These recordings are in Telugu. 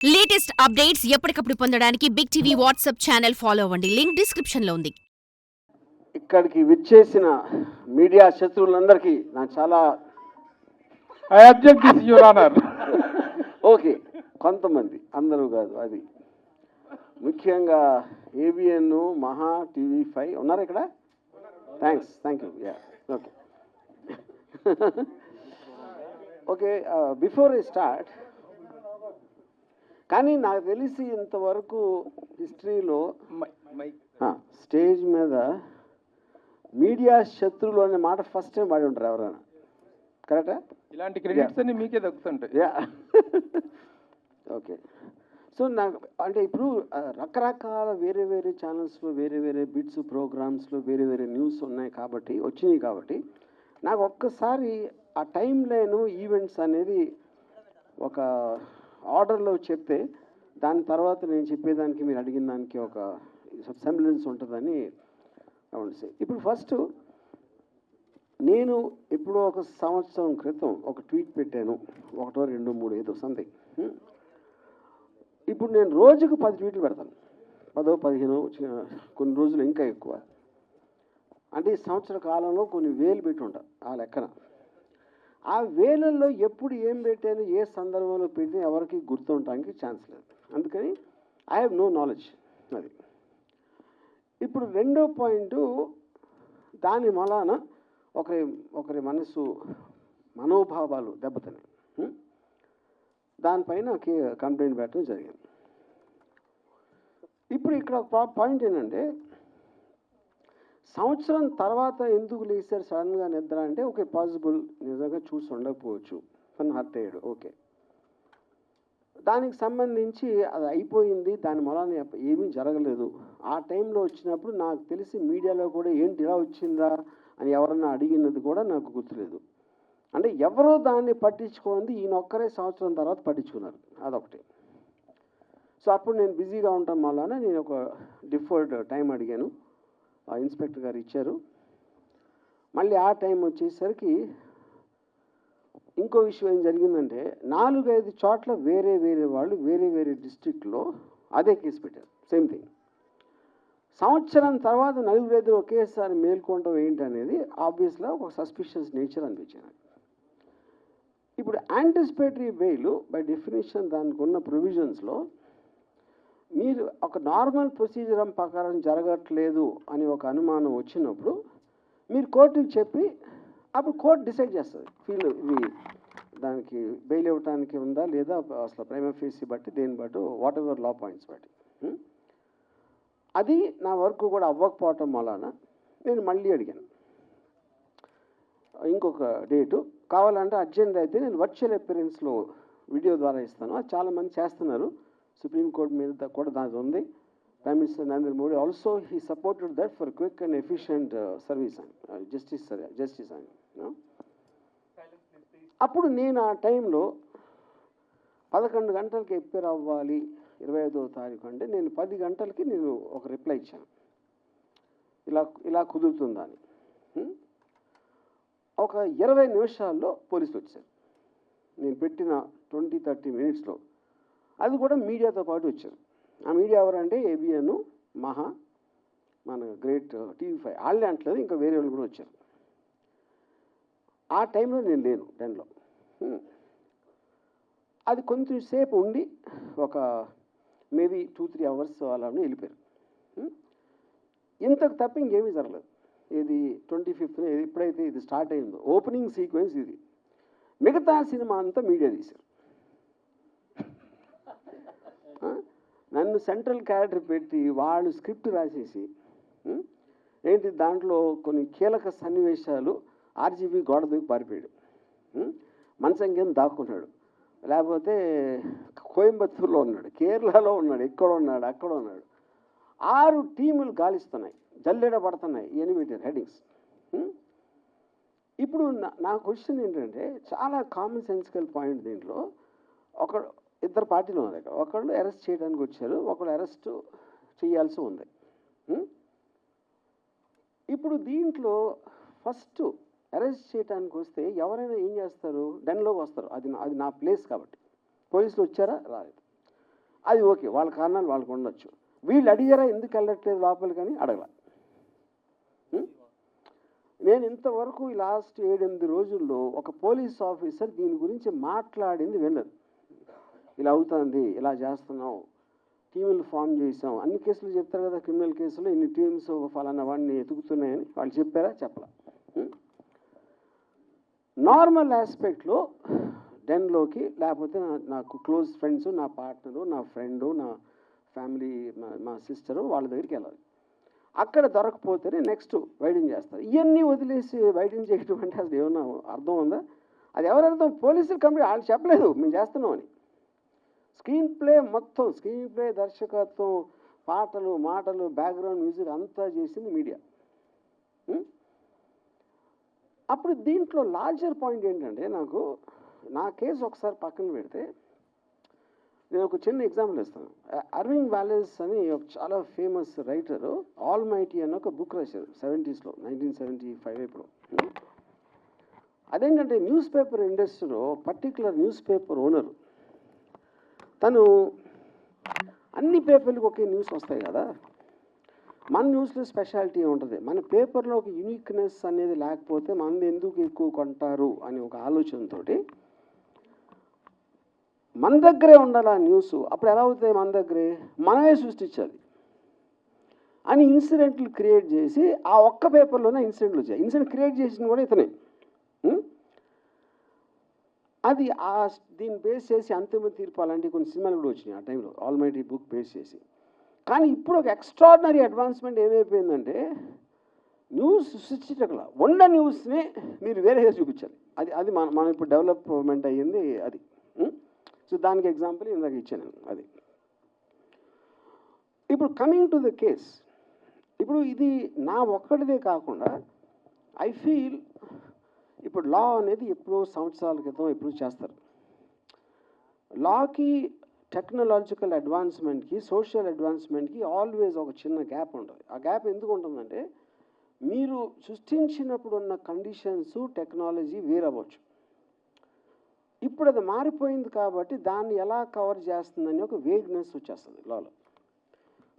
లేటెస్ట్ అప్డేట్స్ ఎప్పటికప్పుడు పొందడానికి Big TV WhatsApp channel follow అవ్వండి. లింక్ డిస్క్రిప్షన్ లో ఉంది. ఇక్కడికి విచ్చేసిన మీడియా శత్రువులందరికీ నాకు చాలా I object this, Your Honor. Okay, కొంతమంది అందరూ కాదు, అది ముఖ్యంగా ఏబిఎన్, మహా, TV5 ఉన్నారు ఇక్కడ. Thank you. Yeah, okay okay. Before I start, కానీ నాకు తెలిసి ఇంతవరకు హిస్టరీలో స్టేజ్ మీద మీడియా శత్రువులు అనే మాట ఫస్ట్ టైం వాడి ఉంటారు ఎవరైనా, కరెక్టా? ఇలాంటి క్రెడిట్స్ అన్ని మీకే దక్కుతుంటాయి. Yeah, okay. సో నాకు అంటే ఇప్పుడు రకరకాల వేరే వేరే ఛానల్స్లో వేరే వేరే బిట్స్ ప్రోగ్రామ్స్లో వేరే వేరే న్యూస్ వచ్చినాయి కాబట్టి నాకు ఒక్కసారి ఆ టైం లైన్ ఈవెంట్స్ అనేది ఒక ఆర్డర్లో చెప్తే దాని తర్వాత నేను చెప్పేదానికి మీరు అడిగిన దానికి ఒక సెంబ్లెన్స్ ఉంటుందని అవును. ఇప్పుడు ఫస్ట్ నేను ఎప్పుడో ఒక సంవత్సరం క్రితం ఒక ట్వీట్ పెట్టాను, 1, 2, 3 ఏదో సంథింగ్. ఇప్పుడు నేను రోజుకు 10 ట్వీట్లు పెడతాను, 10, 15, కొన్ని రోజులు ఇంకా ఎక్కువ. అంటే ఈ సంవత్సర కాలంలో కొన్ని వేలు పెట్టి ఉంటా ఆ లెక్కన. ఆ వేలల్లో ఎప్పుడు ఏం పెట్టాను, ఏ సందర్భంలో పెడితే ఎవరికి గుర్తుండటానికి ఛాన్స్ లేదు. అందుకని ఐ హ్యావ్ నో నాలెడ్జ్. అది ఇప్పుడు రెండో పాయింట్, దాని మూలాన ఒకరి మనోభావాలు దెబ్బతిన్నాయి. దానిపైన కంప్లైంట్ పెట్టడం జరిగింది. ఇప్పుడు ఇక్కడ పాయింట్ ఏంటంటే, సంవత్సరం తర్వాత ఎందుకు లేచారు సడన్గా నిద్ర అంటే, ఓకే పాసిబుల్, నిజంగా చూసి ఉండకపోవచ్చు, తను హర్ట్ అయ్యాడు, ఓకే. దానికి సంబంధించి అది అయిపోయింది, దాని మూలాన ఏమీ జరగలేదు. ఆ టైంలో వచ్చినప్పుడు నాకు తెలిసి మీడియాలో కూడా ఏంటి ఇలా వచ్చిందా అని ఎవరన్నా అడిగినది కూడా నాకు గుర్తులేదు. అంటే ఎవరో దాన్ని పట్టించుకోండి, ఈయన ఒక్కరే సంవత్సరం తర్వాత పట్టించుకున్నారు, అదొకటి. సో అప్పుడు నేను బిజీగా ఉండటం వలన నేను ఒక డిఫర్డ్ టైం అడిగాను, ఇన్స్పెక్టర్ గారు ఇచ్చారు. మళ్ళీ ఆ టైం వచ్చేసరికి ఇంకో విషయం ఏం జరిగిందంటే, 4-5 చోట్ల వేరే వేరే వాళ్ళు వేరే వేరే డిస్ట్రిక్ట్లో అదే కేసు పెట్టారు, సేమ్ థింగ్. సంవత్సరం తర్వాత 4 ఒకేసారి మేల్కొనడం ఏంటనేది ఆబ్వియస్గా ఒక సస్పిషియస్ నేచర్ అనిపించింది. ఇప్పుడు యాంటిసిపేటరీ బెయిల్ బై డెఫినేషన్ దానికి ఉన్న ప్రొవిజన్స్లో మీరు ఒక నార్మల్ ప్రొసీజర్ ప్రకారం జరగట్లేదు అని ఒక అనుమానం వచ్చినప్పుడు మీరు కోర్టుకి చెప్పి అప్పుడు కోర్టు డిసైడ్ చేస్తుంది, ఇది దానికి బెయిల్ ఇవ్వడానికి ఉందా లేదా, అసలు ప్రైమా ఫేసి బట్టి దేని బట్టి వాట్ ఎవర్ లా పాయింట్స్ బట్టి. అది నా వర్క్ కూడా అవ్వకపోవటం వలన నేను మళ్ళీ అడిగాను ఇంకొక డేటు కావాలంటే అర్జెంట్ అయితే నేను వర్చువల్ అపియరెన్స్లో వీడియో ద్వారా ఇస్తాను. అది చాలామంది చేస్తున్నారు, సుప్రీంకోర్టు మీద కూడా దాని ఉంది. Prime minister Narendra Modi also he supported that for quick and efficient service అని జస్టిస్ అని. అప్పుడు నేను ఆ టైంలో 11 గంటలకి ఎప్పేర్ అవ్వాలి 25వ తారీఖు అంటే, నేను 10 గంటలకి నేను ఒక రిప్లై ఇచ్చాను, ఇలా కుదురుతుందా అని. ఒక 20 నిమిషాల్లో పోలీసులు వచ్చారు, నేను పెట్టిన 20-30 మినిట్స్లో. అది కూడా మీడియాతో పాటు వచ్చారు. ఆ మీడియా ఎవరంటే ఏబిఎన్, మహా, మన గ్రేట్ TV5 వాళ్ళే అంటలేదు, ఇంకా వేరే వాళ్ళు కూడా వచ్చారు. ఆ టైంలో నేను లేను డెన్లో. అది కొంచెం సేపు ఉండి ఒక మేబీ 2-3 అవర్స్ అలా వెళ్ళిపోయారు. ఇంతకు తప్ప ఇంకేమీ జరగలేదు. ఇది 25th ఎప్పుడైతే ఇది స్టార్ట్ అయిందో ఓపెనింగ్ సీక్వెన్స్ ఇది. మిగతా సినిమా అంతా మీడియా తీశారు. నన్ను సెంట్రల్ క్యారెక్టర్ పెట్టి వాళ్ళు స్క్రిప్ట్ రాసేసి ఏంటి దాంట్లో కొన్ని కీలక సన్నివేశాలు ఆర్జీబీ గోడ దూకి పారిపోయాడు, మంచం కింద దాక్కున్నాడు, లేకపోతే కోయంబత్తూరులో ఉన్నాడు, కేరళలో ఉన్నాడు, ఎక్కడ ఉన్నాడు, అక్కడ ఉన్నాడు. 6 టీములు గాలిస్తున్నాయి, జల్లెడ పడుతున్నాయి, ఇవన్నీ పెట్టారు హెడ్డింగ్స్. ఇప్పుడు నా క్వశ్చన్ ఏంటంటే, చాలా కామన్ సెన్సికల్ పాయింట్ దీంట్లో. ఇద్దరు పార్టీలు ఉన్నారు ఇక్కడ, ఒకళ్ళు అరెస్ట్ చేయడానికి వచ్చారు, ఒకళ్ళు అరెస్ట్ చేయాల్సి ఉంది. ఇప్పుడు దీంట్లో ఫస్ట్ అరెస్ట్ చేయడానికి వస్తే ఎవరైనా ఏం చేస్తారు, డెన్లోకి వస్తారు, అది నా ప్లేస్ కాబట్టి. పోలీసులు వచ్చారా, రాలేదు. అది ఓకే, వాళ్ళ కారణాలు వాళ్ళకు ఉండొచ్చు. వీళ్ళు అడిగారా ఎందుకు వెళ్ళట్లేదు లోపలికి అని అడగల. నేను ఇంతవరకు ఈ లాస్ట్ 7-8 రోజుల్లో ఒక పోలీస్ ఆఫీసర్ దీని గురించి మాట్లాడింది వినలేదు. ఇలా అవుతుంది, ఇలా చేస్తున్నాం, టీములు ఫామ్ చేసాం, అన్ని కేసులు చెప్తారు కదా, క్రిమినల్ కేసులు ఇన్ని టీమ్స్ ఫలానా వాడిని ఎతుకుతున్నాయని వాళ్ళు చెప్పారా? చెప్పలా. నార్మల్ ఆస్పెక్ట్లో డెన్లోకి లేకపోతే నాకు క్లోజ్ ఫ్రెండ్స్, నా పార్ట్నరు, నా ఫ్రెండు, నా ఫ్యామిలీ, మా సిస్టరు వాళ్ళ దగ్గరికి వెళ్ళాలి. అక్కడ దొరకపోతేనే నెక్స్ట్ వైడింగ్ చేస్తారు. ఇవన్నీ వదిలేసి వైడింగ్ చేయడం అంటే అసలు ఏమన్నా అర్థం ఉందా? అది ఎవరు అర్థం? పోలీసులు కంప్లీట్ వాళ్ళు చెప్పలేదు మేము చేస్తున్నామని. స్క్రీన్ ప్లే మొత్తం, స్క్రీన్ ప్లే, దర్శకత్వం, పాటలు, మాటలు, బ్యాక్గ్రౌండ్ మ్యూజిక్ అంతా చేసింది మీడియా. అప్పుడు దీంట్లో లార్జర్ పాయింట్ ఏంటంటే, నాకు నా కేసు ఒకసారి పక్కన పెడితే నేను ఒక చిన్న ఎగ్జాంపుల్ ఇస్తాను. అర్వింగ్ వాలెస్ అని ఒక చాలా ఫేమస్ రైటరు ఆల్ మైటీ అని ఒక బుక్ రాశారు 70s, 1975 ఇప్పుడు. అదేంటంటే న్యూస్ పేపర్ ఇండస్ట్రీలో పర్టికులర్ న్యూస్ పేపర్ ఓనరు తను అన్ని పేపర్లకు ఒకే న్యూస్ వస్తాయి కదా, మన న్యూస్లో స్పెషాలిటీ ఉంటుంది, మన పేపర్లో ఒక యూనిక్నెస్ అనేది లేకపోతే మనది ఎందుకు ఎక్కువ కొంటారు అని ఒక ఆలోచనతో మన దగ్గరే ఉండాలి ఆ న్యూస్. అప్పుడు ఎలా అవుతాయి? మన దగ్గరే మనమే సృష్టించాలి అని ఇన్సిడెంట్లు క్రియేట్ చేసి ఆ ఒక్క పేపర్లోనే ఇన్సిడెంట్లు వచ్చాయి. ఇన్సిడెంట్ క్రియేట్ చేసింది కూడా ఇతనే. అది దీన్ని బేస్ చేసి అంతిమ తీర్పు అలాంటి కొన్ని సినిమాలు కూడా వచ్చినాయి ఆ టైంలో, ఆల్మైటీ బుక్ బేస్ చేసి. కానీ ఇప్పుడు ఒక ఎక్స్ట్రాడినరీ అడ్వాన్స్మెంట్ ఏమైపోయిందంటే న్యూస్ సృష్టించగల ఉన్న న్యూస్ని మీరు వేరేగా చూపించాలి. అది మనం ఇప్పుడు డెవలప్మెంట్ అయ్యింది అది. సో దానికి ఎగ్జాంపుల్ ఇందాక ఇచ్చాను అది. ఇప్పుడు కమింగ్ టు ద కేస్, ఇప్పుడు ఇది నా ఒక్కడిదే కాకుండా ఐ ఫీల్ ఇప్పుడు లా అనేది ఎప్పుడో సంవత్సరాల క్రితం ఎప్పుడు చేస్తారు. లాకి టెక్నాలజికల్ అడ్వాన్స్మెంట్కి, సోషల్ అడ్వాన్స్మెంట్కి ఆల్వేస్ ఒక చిన్న గ్యాప్ ఉంటుంది. ఆ గ్యాప్ ఎందుకు ఉంటుందంటే మీరు సృష్టించినప్పుడు ఉన్న కండిషన్స్, టెక్నాలజీ వేరవ్వచ్చు. ఇప్పుడు అది మారిపోయింది కాబట్టి దాన్ని ఎలా కవర్ చేస్తుందని ఒక వేగ్నెస్ వచ్చేస్తుంది లాలో.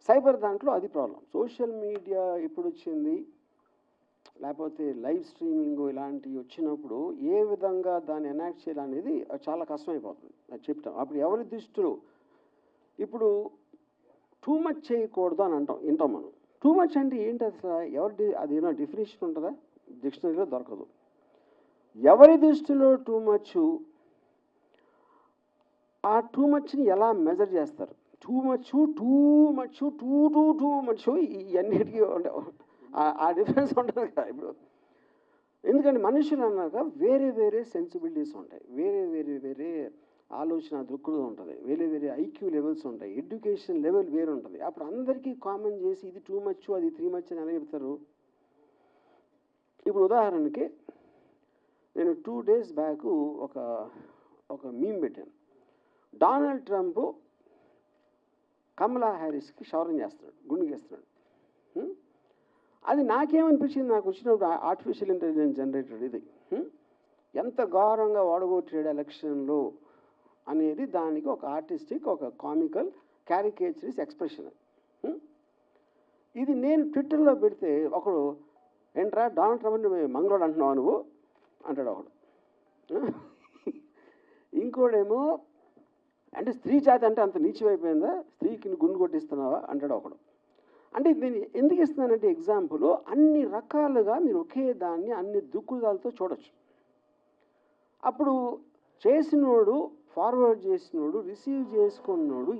సైబర్ దాంట్లో అది ప్రాబ్లం. సోషల్ మీడియా ఎప్పుడు వచ్చింది, లేకపోతే లైవ్ స్ట్రీమింగ్ ఇలాంటివి వచ్చినప్పుడు ఏ విధంగా దాన్ని ఎనాక్ట్ చేయాలనేది చాలా కష్టమైపోతుంది. అది చెప్తాం. అప్పుడు ఎవరి దృష్టిలో ఇప్పుడు టూ మచ్ చేయకూడదు అని వింటాం మనం. టూ మచ్ అంటే ఏంటి అసలు? అది ఏమైనా డెఫినేషన్ ఉంటుందా? డిక్షనరీలో దొరకదు. ఎవరి దృష్టిలో టూ మచ్, ఆ టూ మచ్ని ఎలా మెజర్ చేస్తారు? టూ మచ్ ఇవన్నిటికీ ఆ డిఫరెన్స్ ఉంటుంది కదా ఇప్పుడు. ఎందుకంటే మనుషులు అన్నాక వేరే వేరే సెన్సిబిలిటీస్ ఉంటాయి, వేరే ఆలోచన దృక్పథం ఉంటుంది, వేరే ఐక్యూ లెవెల్స్ ఉంటాయి, ఎడ్యుకేషన్ లెవెల్ వేరు ఉంటుంది. అప్పుడు అందరికీ కామన్ చేసి ఇది టూ మచ్, అది 3 మచ్ అని ఎలా చెప్తారు? ఇప్పుడు ఉదాహరణకి నేను 2 days బ్యాక్ ఒక మీమ్ పెట్టాను. డొనాల్డ్ ట్రంప్ కమలా హ్యారిస్కి షవరింగ్ చేస్తున్నాడు, గుండు చేస్తున్నాడు. అది నాకేమనిపించింది, నాకు వచ్చినప్పుడు ఆర్టిఫిషియల్ ఇంటెలిజెన్స్ జనరేటెడ్ ఇది ఎంత ఘోరంగా ఓడగొట్టాడు ఎలక్షన్లో అనేది దానికి ఒక ఆర్టిస్టిక్, ఒక కామికల్, క్యారికేచరిస్ ఎక్స్ప్రెషన్. ఇది నేను ట్విట్టర్లో పెడితే ఒకడు, ఏంట్రా డొనాల్డ్ ట్రంప్ని మంగళోడు అంటున్నావు నువ్వు అంటాడు ఒకడు. ఇంకోడేమో అంటే స్త్రీ జాతి అంటే అంత నీచమైపోయిందా, స్త్రీకి గుండు కొట్టిస్తున్నావా అంటాడు ఒకడు. అంటే దీన్ని ఎందుకు ఇస్తున్నానంటే ఎగ్జాంపుల్, అన్ని రకాలుగా మీరు ఒకే దాన్ని అన్ని దుక్కుదాలతో చూడొచ్చు. అప్పుడు చేసినోడు, ఫార్వర్డ్ చేసినోడు, రిసీవ్ చేసుకున్నోడు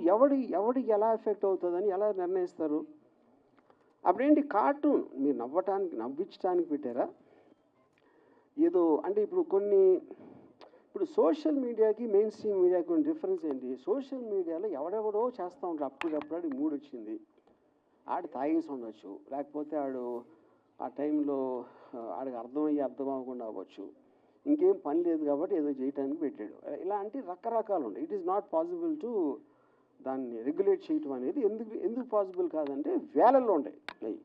ఎవడికి ఎలా ఎఫెక్ట్ అవుతుందని ఎలా నిర్ణయిస్తారు? అప్పుడేంటి కార్టూన్ మీరు నవ్వించడానికి పెట్టారా ఏదో? అంటే ఇప్పుడు సోషల్ మీడియాకి మెయిన్ స్ట్రీమ్ మీడియాకి కొన్ని డిఫరెన్స్ ఏంటి? సోషల్ మీడియాలో ఎవడెవడో చేస్తూ ఉంటారు, అప్పుడప్పుడు మూడు వచ్చింది, ఆడు తాగేసి ఉండొచ్చు, లేకపోతే ఆడు ఆ టైంలో ఆడికి అర్థం అవ్వకుండా అవ్వచ్చు, ఇంకేం పని లేదు కాబట్టి ఏదో చేయడానికి పెట్టాడు. ఇలాంటి రకరకాలు ఉంటాయి. It is not possible to దాన్ని రెగ్యులేట్ చేయటం అనేది ఎందుకు పాసిబుల్ కాదంటే వేలల్లో ఉంటాయి అవి.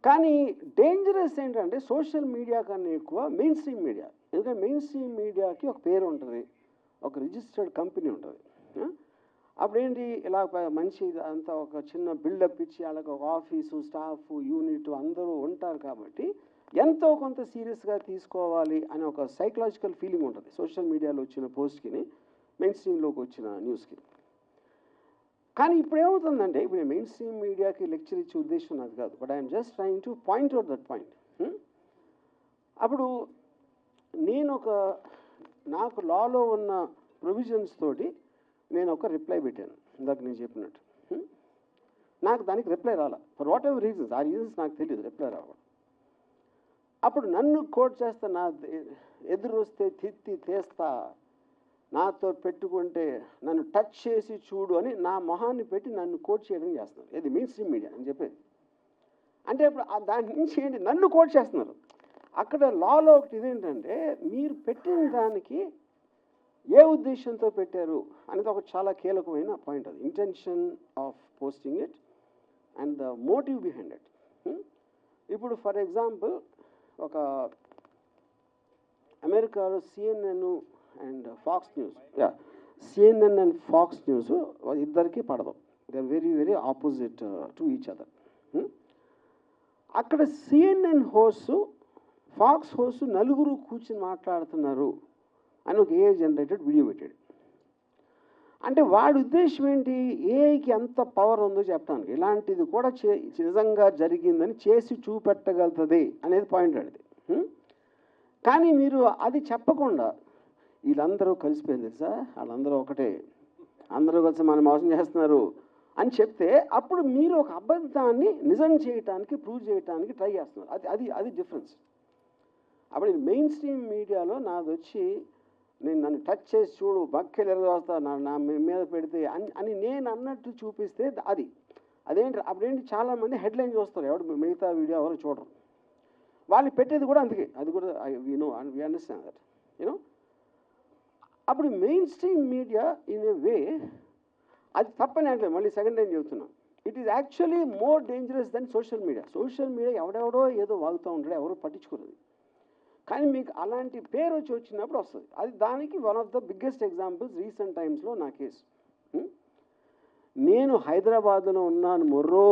కానీ డేంజరస్ ఏంటంటే సోషల్ మీడియా కన్నా ఎక్కువ మెయిన్ స్ట్రీమ్ మీడియా. ఎందుకంటే మెయిన్ స్ట్రీమ్ మీడియాకి ఒక పేరు ఉంటుంది, ఒక రిజిస్టర్డ్ కంపెనీ ఉంటుంది. అప్పుడేంటి ఇలా మంచి అంతా ఒక చిన్న బిల్డప్ ఇచ్చి వాళ్ళకి ఒక ఆఫీసు స్టాఫ్ యూనిట్ అందరూ ఉంటారు కాబట్టి ఎంతో కొంత సీరియస్గా తీసుకోవాలి అనే ఒక సైకలాజికల్ ఫీలింగ్ ఉంటుంది సోషల్ మీడియాలో వచ్చిన పోస్ట్కి మెయిన్ స్ట్రీమ్లోకి వచ్చిన న్యూస్కి. కానీ ఇప్పుడు ఏమవుతుందంటే ఇప్పుడు మెయిన్ స్ట్రీమ్ మీడియాకి లెక్చర్ ఇచ్చే ఉద్దేశం నాది కాదు, but I'm just trying to point out that point. అప్పుడు నేను నాకు లాలో ఉన్న ప్రొవిజన్స్ తోటి నేను ఒక రిప్లై పెట్టాను ఇందాక నేను చెప్పినట్టు. నాకు దానికి రిప్లై రాలా ఫర్ వాట్ ఎవర్ రీజన్స్, ఆ రీజన్స్ నాకు తెలియదు రిప్లై రావడం. అప్పుడు నన్ను కోట్ చేస్తా, నా ఎదురు వస్తే తిత్తి తీస్తా, నాతో పెట్టుకుంటే నన్ను టచ్ చేసి చూడు అని నా మొహాన్ని పెట్టి నన్ను కోట్ చేయడం చేస్తున్నారు. ఇది మెయిన్ స్ట్రీమ్ మీడియా అని చెప్పేది. అంటే ఇప్పుడు దాని నుంచి ఏంటి నన్ను కోట్ చేస్తున్నారు. అక్కడ లాలో ఒకటి ఇదేంటంటే మీరు పెట్టిన దానికి ఏ ఉద్దేశంతో పెట్టారు అనేది ఒక చాలా కీలకమైన పాయింట్. అది intention of posting it and the motive behind it. ఇప్పుడు ఫర్ ఎగ్జాంపుల్ ఒక అమెరికాలో CNN and Fox News, CNN and Fox News ఇద్దరికి పడదు. They are very very opposite to each other. అక్కడ సిఎన్ఎన్ హోస్ట్ ఫాక్స్ హోస్ట్ నలుగురు కూర్చుని మాట్లాడుతున్నారు అని ఒక ఏఐ జనరేటెడ్ వీడియో పెట్టాడు. అంటే వాడి ఉద్దేశం ఏంటి, ఏఐకి ఎంత పవర్ ఉందో చెప్పడానికి, ఇలాంటిది కూడా నిజంగా జరిగిందని చేసి చూపెట్టగలుగుతుంది అనేది పాయింట్ అడిది. కానీ మీరు అది చెప్పకుండా వీళ్ళందరూ కలిసిపోయింది తెలుసా, వాళ్ళందరూ ఒకటే, అందరూ కలిసి మనం మోసం చేస్తున్నారు అని చెప్తే అప్పుడు మీరు ఒక అబద్ధాన్ని నిజం చేయటానికి ప్రూవ్ చేయడానికి ట్రై చేస్తున్నారు. అది డిఫరెన్స్. అప్పుడు మెయిన్ స్ట్రీమ్ మీడియాలో నాది వచ్చి నన్ను టచ్ చేసి చూడు బక్కెలు ఎరగొస్తా నా మీద పెడితే అని నేను అన్నట్టు చూపిస్తే అదేంటి అప్పుడేంటి చాలామంది హెడ్లైన్ చూస్తారు, ఎవడు మిగతా వీడియో ఎవరు చూడరు. వాళ్ళు పెట్టేది కూడా అందుకే, అది కూడా వి అండర్స్టాండ్ దట్ యూనో. అప్పుడు mainstream media in a way అది తప్పని అంటే మళ్ళీ సెకండ్ టైం చెబుతున్నాం, it is actually more dangerous than social media. Social media ఎవడెవడో ఏదో వాగుతూ ఉంటాడు, ఎవరో పట్టించుకోలేదు. కానీ మీకు అలాంటి పేరు వచ్చినప్పుడు వస్తుంది. అది దానికి one of the biggest examples recent టైమ్స్లో నా కేసు. నేను హైదరాబాద్లో ఉన్నాను, మొర్రో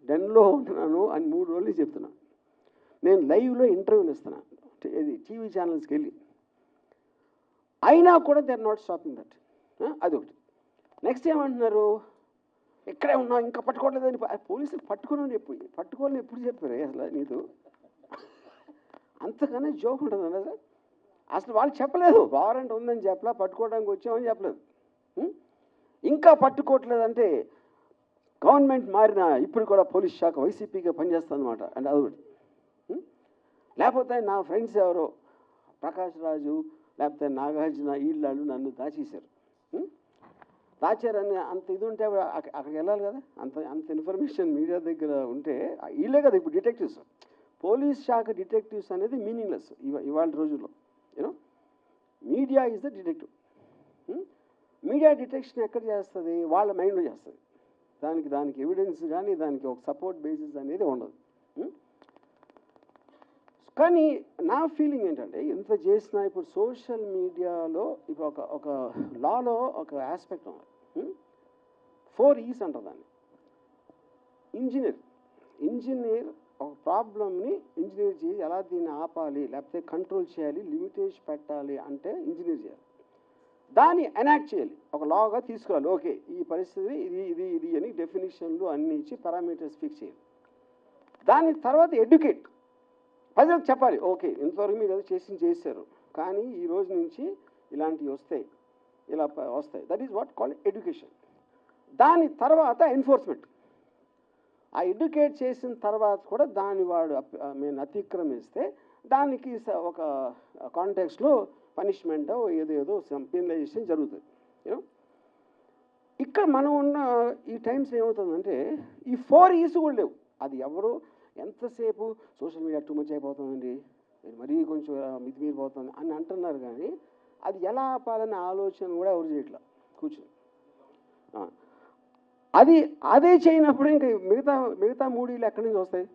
డెన్లో ఉన్నాను అని 3 రోజులు చెప్తున్నాను. నేను లైవ్లో ఇంటర్వ్యూలు ఇస్తున్నాను ఇది టీవీ ఛానల్స్కి వెళ్ళి, అయినా కూడా they are not stopping that. అదొకటి. నెక్స్ట్ ఏమంటున్నారు, ఇక్కడే ఉన్నా ఇంకా పట్టుకోవట్లేదని పోలీసులు పట్టుకోవాలని ఎప్పుడు చెప్పారు అసలు నీతో అంతకన్నా జోక్ ఉంటుంది కదా. అసలు వాళ్ళు చెప్పలేదు వారెంట్ ఉందని చెప్పలా, పట్టుకోవడానికి వచ్చామని చెప్పలేదు. ఇంకా పట్టుకోవట్లేదంటే గవర్నమెంట్ మారినా ఇప్పుడు కూడా పోలీస్ శాఖ వైసీపీగా పనిచేస్తుంది అనమాట. అంటే అదొకటి. లేకపోతే నా ఫ్రెండ్స్ ఎవరో ప్రకాష్ రాజు లేకపోతే నాగార్జున వీళ్ళు నన్ను దాచారని అంత ఇది ఉంటే అక్కడికి వెళ్ళాలి కదా. అంత ఇన్ఫర్మేషన్ మీడియా దగ్గర ఉంటే వీళ్ళే కదా ఇప్పుడు డిటెక్టివ్స్. పోలీస్ శాఖ డిటెక్టివ్స్ అనేది మీనింగ్లెస్ ఇవాళ రోజుల్లో. You know media is the detective. Media detection ఎక్కడ చేస్తుంది, వాళ్ళ మైండ్లో చేస్తుంది. దానికి ఎవిడెన్స్ కానీ దానికి ఒక సపోర్ట్ బేసిస్ అనేది ఉండదు. కానీ నా ఫీలింగ్ ఏంటంటే ఇంత చేసినా ఇప్పుడు సోషల్ మీడియాలో ఇప్పుడు ఒక లాలో ఒక ఆస్పెక్ట్ ఉంది. 4 E's అంటారు దాన్ని. ఇంజనీర్ ఒక ప్రాబ్లమ్ని ఇంజనీర్ చేసి ఎలా దీన్ని ఆపాలి లేకపోతే కంట్రోల్ చేయాలి లిమిటేషన్ పెట్టాలి అంటే ఇంజనీర్ చేయాలి. దాన్ని ఎనాక్ట్ చేయాలి, ఒక లాగా తీసుకురావాలి. ఓకే ఈ పరిస్థితి ఇది అని డెఫినేషన్లు అన్నీ ఇచ్చి పారామీటర్స్ ఫిక్స్ చేయాలి. దాని తర్వాత ఎడ్యుకేట్, ప్రజలకు చెప్పాలి ఓకే ఇంతవరకు మీరు ఏదో చేశారు కానీ ఈ రోజు నుంచి ఇలాంటివి వస్తాయి, ఇలా వస్తాయి. That is what called education. దాని తర్వాత ఎన్ఫోర్స్మెంట్. ఆ ఎడ్యుకేట్ చేసిన తర్వాత కూడా దాన్ని వాడు మేము అతిక్రమిస్తే దానికి ఒక కాంటెక్స్లో పనిష్మెంట్ ఏదో పెనలైజేషన్ జరుగుతుంది. యూనో ఇక్కడ మనం ఉన్న ఈ టైమ్స్ ఏమవుతుందంటే ఈ 4 E's కూడా లేవు. అది ఎవరు ఎంతసేపు సోషల్ మీడియా టూ మచ్ అయిపోతుందండి, మరీ కొంచెం మితిమీరిపోతుంది అని అంటున్నారు కానీ అది ఎలా ఆపాలనే ఆలోచన కూడా ఎవరు చేయట్లా కూర్చొని. అదే చేయనప్పుడు ఇంకా మిగతా 3 ఎక్కడి నుంచి వస్తాయి.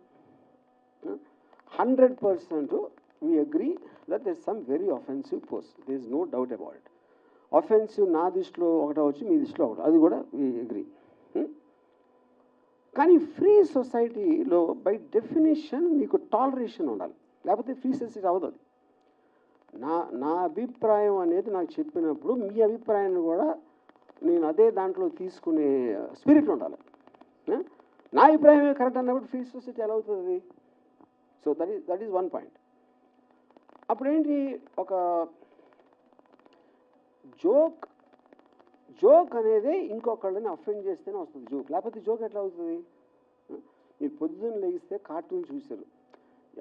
100% we agree that there is some very offensive post. There is no doubt about it. Offensive నా దృష్టిలో ఒకటి అవ్వచ్చు, మీ దృష్టిలో ఒకటి, అది కూడా వి అగ్రీ. కానీ ఫ్రీ సొసైటీలో బై డెఫినేషన్ మీకు టాలరేషన్ ఉండాలి, లేకపోతే ఫ్రీ సొసైటీ అవ్వదు. అది నా అభిప్రాయం అనేది నాకు చెప్పినప్పుడు మీ అభిప్రాయాన్ని కూడా నేను అదే దాంట్లో తీసుకునే స్పిరిట్ ఉండాలి. నా అభిప్రాయమే కరెక్ట్ అన్నప్పుడు ఫ్రీ సొసైటీ ఎలా అవుతుంది? So that is one point. అప్పుడేంటి, ఒక జోక్ అనేది ఇంకొకళ్ళని అఫెండ్ చేస్తేనే వస్తుంది జోక్, లేకపోతే జోక్ ఎట్లా అవుతుంది? మీరు పొద్దున్న లేగిస్తే కార్టూన్ చూశారు,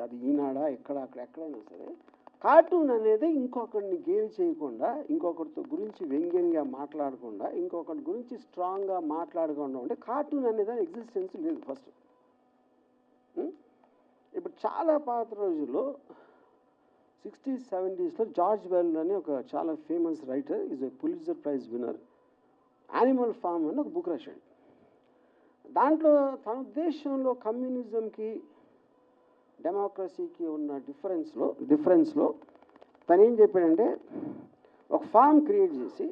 అది ఈనాడా ఎక్కడైనా సరే, కార్టూన్ అనేది ఇంకొకరిని గేలి చేయకుండా, ఇంకొకరితో గురించి వ్యంగ్యంగా మాట్లాడకుండా, ఇంకొకరి గురించి స్ట్రాంగ్గా మాట్లాడకుండా ఉంటే కార్టూన్ అనేది ఎగ్జిస్టెన్స్ లేదు ఫస్ట్. ఇప్పుడు చాలా పాత రోజుల్లో 60s, 70s జార్జ్ వెల్ అని ఒక చాలా famous writer, is a Pulitzer Prize winner, Animal Farm అని ఒక బుక్ రాశాడు. దాంట్లో తన ఉద్దేశంలో కమ్యూనిజంకి డెమోక్రసీకి ఉన్న డిఫరెన్స్లో తను ఏం చెప్పాడంటే, ఒక ఫామ్ క్రియేట్ చేసి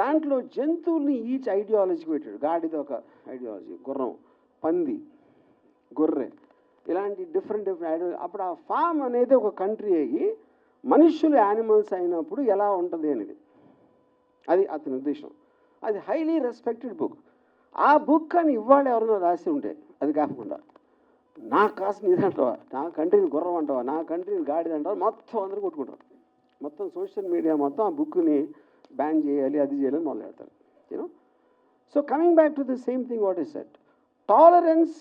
దాంట్లో జంతువుల్ని ఈచ్ ఐడియాలజీకి పెట్టాడు. గాడిద ఒక ఐడియాలజీ, గుర్రం, పంది, గొర్రె, ఇలాంటి డిఫరెంట్ ఐడియాలజీ. అప్పుడు ఆ ఫామ్ అనేది ఒక కంట్రీ అయ్యి మనుష్యులు యానిమల్స్ అయినప్పుడు ఎలా ఉంటుంది అనేది, అది అతని ఉద్దేశం. అది హైలీ రెస్పెక్టెడ్ బుక్. ఆ బుక్ అని ఇవాళ ఎవరైనా రాసి ఉంటే, అది కాకుండా నా కాస్ట్ నీదంటావా, నా కంట్రీని గుర్రం అంటావా, నా కంట్రీని గాడిద అంటావా, మొత్తం అందరూ కొట్టుకుంటారు. మొత్తం సోషల్ మీడియా మొత్తం ఆ బుక్ని బ్యాన్ చేయాలి, అది చేయాలని మొదలు పెడతారు. You know, so coming back to the same thing what is set, tolerance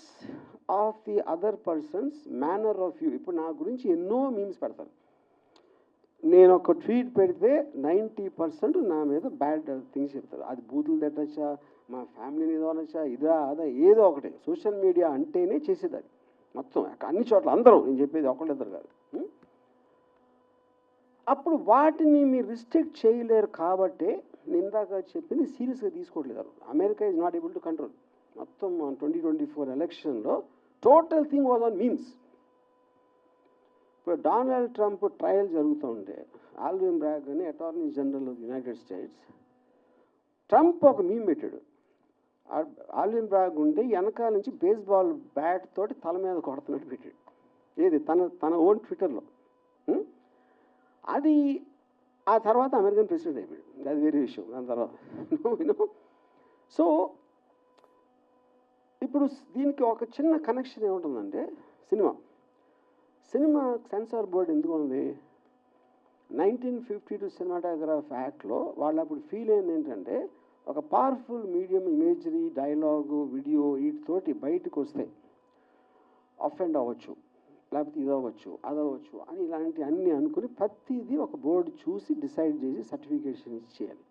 of the other persons manner of you. ఇప్పుడు నా గురించి ఎన్నో మీమ్స్ పెడతారు. నేను ఒక ట్వీట్ పెడితే 90% నా మీద బ్యాడ్ థింగ్స్ చెప్తారు. అది బూతులు తిట్టచ్చా, మా ఫ్యామిలీని ఏదో అనొచ్చా, ఇదా అదా ఏదో ఒకటి. సోషల్ మీడియా అంటేనే చేసేది అది మొత్తం, అన్ని చోట్ల అందరూ, నేను చెప్పేది ఒకళ్ళిద్దరు కాదు. అప్పుడు వాటిని మీరు రిస్ట్రిక్ట్ చేయలేరు కాబట్టి నేను ఇందాక చెప్పింది సీరియస్గా తీసుకోవట్లేదు. America is not able to control. మొత్తం 2024 ఎలక్షన్లో total thing was on memes. ఇప్పుడు డొనాల్డ్ ట్రంప్ ట్రయల్ జరుగుతూ ఉంటే, ఆల్విన్ బ్రాగ్ అని attorney general of United states, Trump ఒక మీమ్ పెట్టాడు. ఆల్విన్ బ్రాగ్ ఉంటే వెనకాల నుంచి బేస్బాల్ బ్యాట్ తోటి తల మీద కొడుతున్నట్టు పెట్టాడు. ఏది తన ఓన్ ట్విట్టర్లో. అది ఆ తర్వాత అమెరికన్ ప్రెసిడెంట్ అయిపోయాడు, అది వేరే విషయం. దాని తర్వాత సో ఇప్పుడు దీనికి ఒక చిన్న కనెక్షన్ ఏముంటుందంటే, సినిమా సెన్సార్ బోర్డు ఎందుకు ఉంది? 1952 సినిమాటోగ్రాఫ్ యాక్ట్లో వాళ్ళు అప్పుడు ఫీల్ అయింది ఏంటంటే, ఒక powerful medium imagery, dialogue, video వీటితోటి బయటకు వస్తే అఫెండ్ అవ్వచ్చు, లేకపోతే ఇది అవ్వచ్చు, అది అవ్వచ్చు అని ఇలాంటి అన్నీ అనుకుని ప్రతిదీ ఒక బోర్డు చూసి డిసైడ్ చేసి సర్టిఫికేషన్ ఇచ్చేయాలి.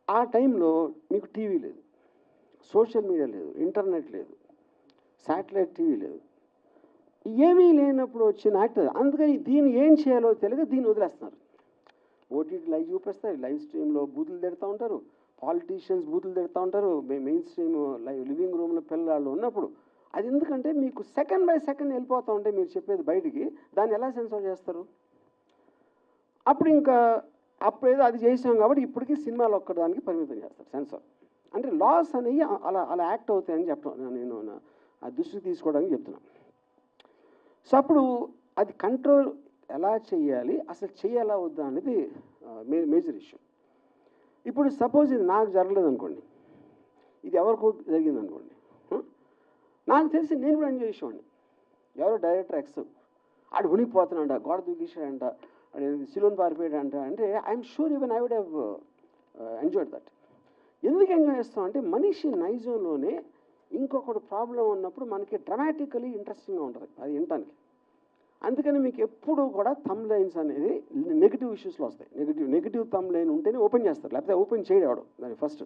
ఆ టైంలో మీకు టీవీ లేదు, సోషల్ మీడియా లేదు, ఇంటర్నెట్ లేదు, శాటిలైట్ టీవీ లేదు, ఏమీ లేనప్పుడు వచ్చిన యాక్టర్. అందుకని దీన్ని ఏం చేయాలో తెలియక దీన్ని వదిలేస్తున్నారు. ఓటీటీ లైవ్ చూపిస్తారు, లైవ్ స్ట్రీమ్లో బూతులు తిడుతూ ఉంటారు, పాలిటీషియన్స్ బూతులు తిడుతూ ఉంటారు, మెయిన్ స్ట్రీమ్ లివింగ్ రూమ్లో పిల్లలు ఉన్నప్పుడు. అది ఎందుకంటే మీకు సెకండ్ బై సెకండ్ వెళ్ళిపోతూ ఉంటే మీరు చెప్పేది బయటికి, దాన్ని ఎలా సెన్సార్ చేస్తారు? అప్పుడేదో అది చేసాం కాబట్టి ఇప్పటికీ సినిమాలు ఒక్కదానికి పరిమితం చేస్తారు సెన్సార్. అంటే లాస్ అనేవి అలా యాక్ట్ అవుతాయని చెప్పడం నేను ఆ దృష్టికి తీసుకోవడానికి చెప్తున్నాను. సో అప్పుడు అది కంట్రోల్ ఎలా చేయాలి, అసలు చేయాలా వద్దా అనేది మేజర్ ఇష్యూ. ఇప్పుడు సపోజ్ ఇది నాకు జరగలేదు అనుకోండి, ఇది ఎవరికో జరిగింది అనుకోండి, నాకు తెలిసి నేను కూడా ఎంజాయ్ చేసేవాడిని. ఎవరో డైరెక్టర్ ఎక్స్ ఆడు ఉనికిపోతున్నాడంట, గోడ దూకిసాడంట, సిలోన్ పారిపోయాడంట అంటే I'm sure even I would have enjoyed that. ఎందుకు ఎంజాయ్ చేస్తాం అంటే, మనిషి నైజంలోనే ఇంకొకటి ప్రాబ్లం ఉన్నప్పుడు మనకి డ్రమాటికలీ ఇంట్రెస్టింగ్గా ఉంటుంది అది వినటానికి. అందుకని మీకు ఎప్పుడు కూడా థంబ్ లైన్స్ అనేది నెగిటివ్ ఇష్యూస్లో వస్తాయి. నెగిటివ్ థంబ్ లైన్ ఉంటేనే ఓపెన్ చేస్తారు, లేకపోతే ఓపెన్ చేయడం దాన్ని ఫస్ట్.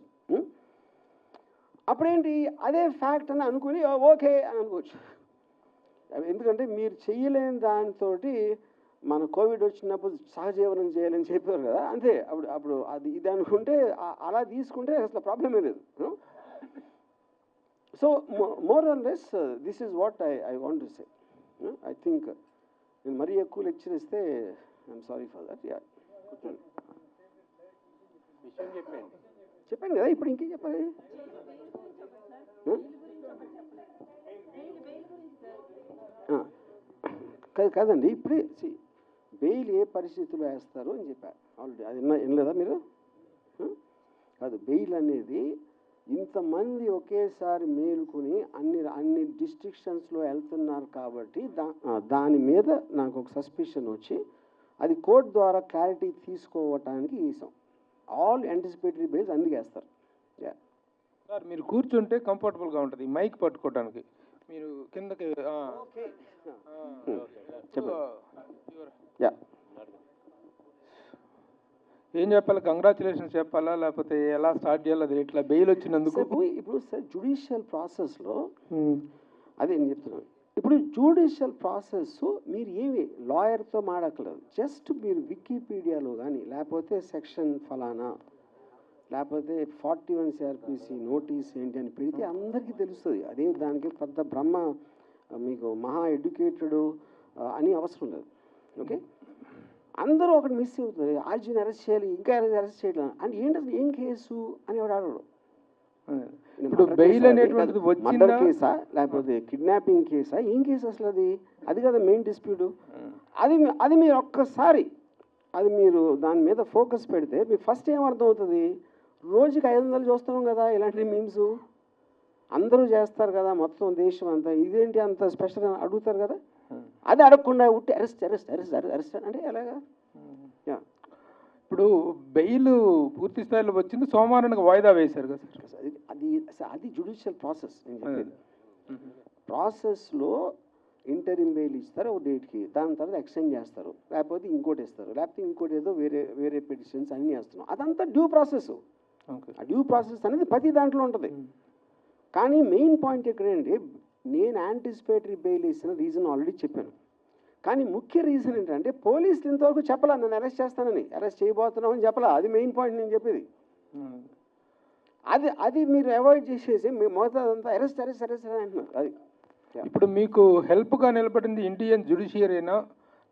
అప్పుడేంటి, అదే ఫ్యాక్ట్ అని అనుకుని ఓకే అని అనుకోవచ్చు. ఎందుకంటే మీరు చెయ్యలేని దానితో మన కోవిడ్ వచ్చినప్పుడు సహజీవనం చేయాలని చెప్పారు కదా, అంతే. అప్పుడు అది ఇది అనుకుంటే అలా తీసుకుంటే అసలు ప్రాబ్లమే లేదు. So more or less this is what I want to say. I think నేను మరీ ఎక్కువ లెక్చర్ ఇస్తే I'm sorry for that. Yeah, చెప్పాను కదా, ఇప్పుడు ఇంకేం చెప్పాలి? కాదండి, ఇప్పుడే బెయిల్ ఏ పరిస్థితుల్లో వేస్తారు అని చెప్పారు ఆల్రెడీ. అది వినలేదా మీరు? కాదు, బెయిల్ అనేది ఇంతమంది ఒకేసారి మేలుకొని అన్ని డిస్ట్రిక్షన్స్లో వెళ్తున్నారు కాబట్టి దాని మీద నాకు ఒక సస్పిషన్ వచ్చి అది కోర్టు ద్వారా క్లారిటీ తీసుకోవటానికి వేసాం. ఆల్ యాంటిసిపేటరీ బెయిల్స్ అందుకే వేస్తారు. సార్ మీరు కూర్చుంటే కంఫర్టబుల్గా ఉంటుంది మైక్ పట్టుకోవడానికి. మీరు కిందకి ఏం చెప్పాలి? కంగ్రాచులేషన్స్ చెప్పాలా లేకపోతే ఎలా స్టార్ట్ చేయాలి? అది ఇట్లా బెయిల్ వచ్చినందుకు ఇప్పుడు సార్ జ్యుడిషియల్ ప్రాసెస్లో అదే నేను చెప్తున్నాను. ఇప్పుడు జ్యుడిషియల్ ప్రాసెస్ మీరు ఏమి లాయర్తో మాడక్కలేదు. జస్ట్ మీరు వికీపీడియాలో కానీ లేకపోతే సెక్షన్ ఫలానా లేకపోతే 41 CRPC నోటీస్ ఏంటి అని పెడితే అందరికీ తెలుస్తుంది. అదే దానికి పెద్ద బ్రహ్మ మీకు మహా ఎడ్యుకేటెడ్ అని అవసరం లేదు. ఓకే, అందరూ ఒకటి మిస్ అవుతుంది. ఆర్జీని అరెస్ట్ చేయాలి, ఇంకా అరెస్ట్ చేయడం అంటే ఏంటంటే ఏం కేసు అని ఎవడు అడగడు. ఇప్పుడు బెయిల్ అనేటువంటిది మర్డర్ కేసా లేకపోతే కిడ్నాపింగ్ కేసా, ఏం కేసు అసలు? అది కదా మెయిన్ డిస్ప్యూట్. అది మీరు ఒక్కసారి అది మీరు దాని మీద ఫోకస్ పెడితే మీకు ఫస్ట్ ఏం అర్థం అవుతుంది? రోజుకి 500 చూస్తున్నాం కదా ఇలాంటి మీమ్స్, అందరూ చేస్తారు కదా మొత్తం దేశం అంతా, ఇదేంటి అంత స్పెషల్ అని అడుగుతారు కదా. అది అడగకుండా ఉట్టి అరెస్ట్ అరెస్ట్ అరెస్ట్ అరెస్ట్ అంటే ఎలాగా? ఇప్పుడు బెయిల్ పూర్తి స్థాయిలో వచ్చింది, సోమవారానికి వాయిదా వేశారు కదా సార్. అది జ్యుడిషియల్ ప్రాసెస్. నేను చెప్పేది ప్రాసెస్లో ఇంటరిమ్ బెయిల్ ఇస్తారు ఒక డేట్కి, దాని తర్వాత ఎక్స్టెండ్ చేస్తారు, లేకపోతే ఇంకోటి ఇస్తారు, లేకపోతే ఇంకోటి ఏదో వేరే పిటిషన్స్ అన్నీ వేస్తున్నాం. అదంతా డ్యూ ప్రాసెస్. ఆ డ్యూ ప్రాసెస్ అనేది ప్రతి దాంట్లో ఉంటుంది. కానీ మెయిన్ పాయింట్ ఎక్కడంటే నేను యాంటిసిపేటరీ బెయిల్ ఇచ్చిన రీజన్ ఆల్రెడీ చెప్పాను. కానీ ముఖ్య రీజన్ ఏంటంటే పోలీసులు ఇంతవరకు చెప్పలా నన్ను అరెస్ట్ చేస్తానని, అరెస్ట్ చేయబోతున్నామని చెప్పలా. అది మెయిన్ పాయింట్ నేను చెప్పేది. అది మీరు అవాయిడ్ చేసేసి మీ మొదటంతా అరెస్ట్ అరెస్ట్ అరెస్ట్ అని అంటున్నారు. అది ఇప్పుడు మీకు హెల్ప్గా నిలబడింది ఇండియన్ జ్యుడిషియరీనా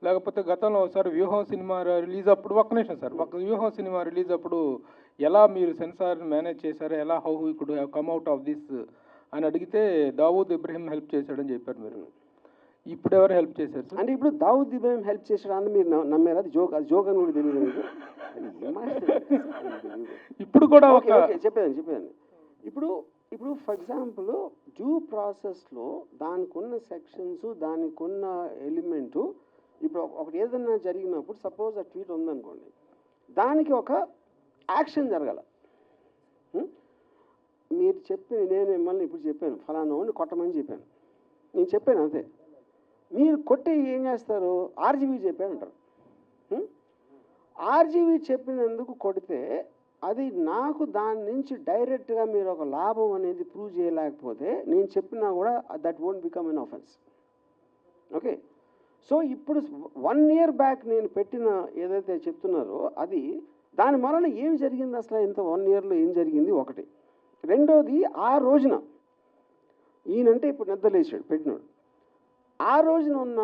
లేకపోతే గతంలో ఒకసారి వ్యూహం సినిమా రిలీజ్ అప్పుడు ఒక్క నిమిషం సార్, వ్యూహం సినిమా రిలీజ్ అప్పుడు ఎలా మీరు సెన్సార్ మేనేజ్ చేశారు, ఎలా how you could have come out of this అని అడిగితే దావూద్ ఇబ్రహీం హెల్ప్ చేశాడని చెప్పారు మీరు. ఇప్పుడు ఎవరు హెల్ప్ చేశారు సార్? అంటే ఇప్పుడు దావూద్ ఇబ్రహీం హెల్ప్ చేశాడు అని మీరు నమ్మారు? అది జోక్ అని కూడా తెలియదు మీకు? ఇప్పుడు కూడా చెప్పేదండి. ఇప్పుడు ఫర్ ఎగ్జాంపుల్ డ్యూ ప్రాసెస్లో దానికి ఉన్న సెక్షన్స్, దానికి ఉన్న ఎలిమెంటు, ఇప్పుడు ఒకటి ఏదన్నా జరిగినప్పుడు సపోజ్ ఆ ట్వీట్ ఉందనుకోండి, దానికి ఒక యాక్షన్ జరగాల. మీరు నేను మిమ్మల్ని ఇప్పుడు చెప్పాను ఫలానా వాడిని కొట్టమని చెప్పాను, నేను చెప్పాను అంతే. మీరు కొట్టి ఏం చేస్తారు? ఆర్జీవీ చెప్పాను అంటారు. ఆర్జీవీ చెప్పినందుకు కొడితే అది నాకు దాని నుంచి డైరెక్ట్గా మీరు ఒక లాభం అనేది ప్రూవ్ చేయలేకపోతే నేను చెప్పినా కూడా that won't become an offence. Okay, so ఇప్పుడు 1 year బ్యాక్ నేను పెట్టిన ఏదైతే చెప్తున్నారో అది దాని వలన ఏం జరిగింది అసలు, ఇంత 1 yearలో ఏం జరిగింది ఒకటి. రెండోది ఆ రోజున ఈయనంటే ఇప్పుడు నిద్రలేసాడు పెట్టినాడు, ఆ రోజున ఉన్న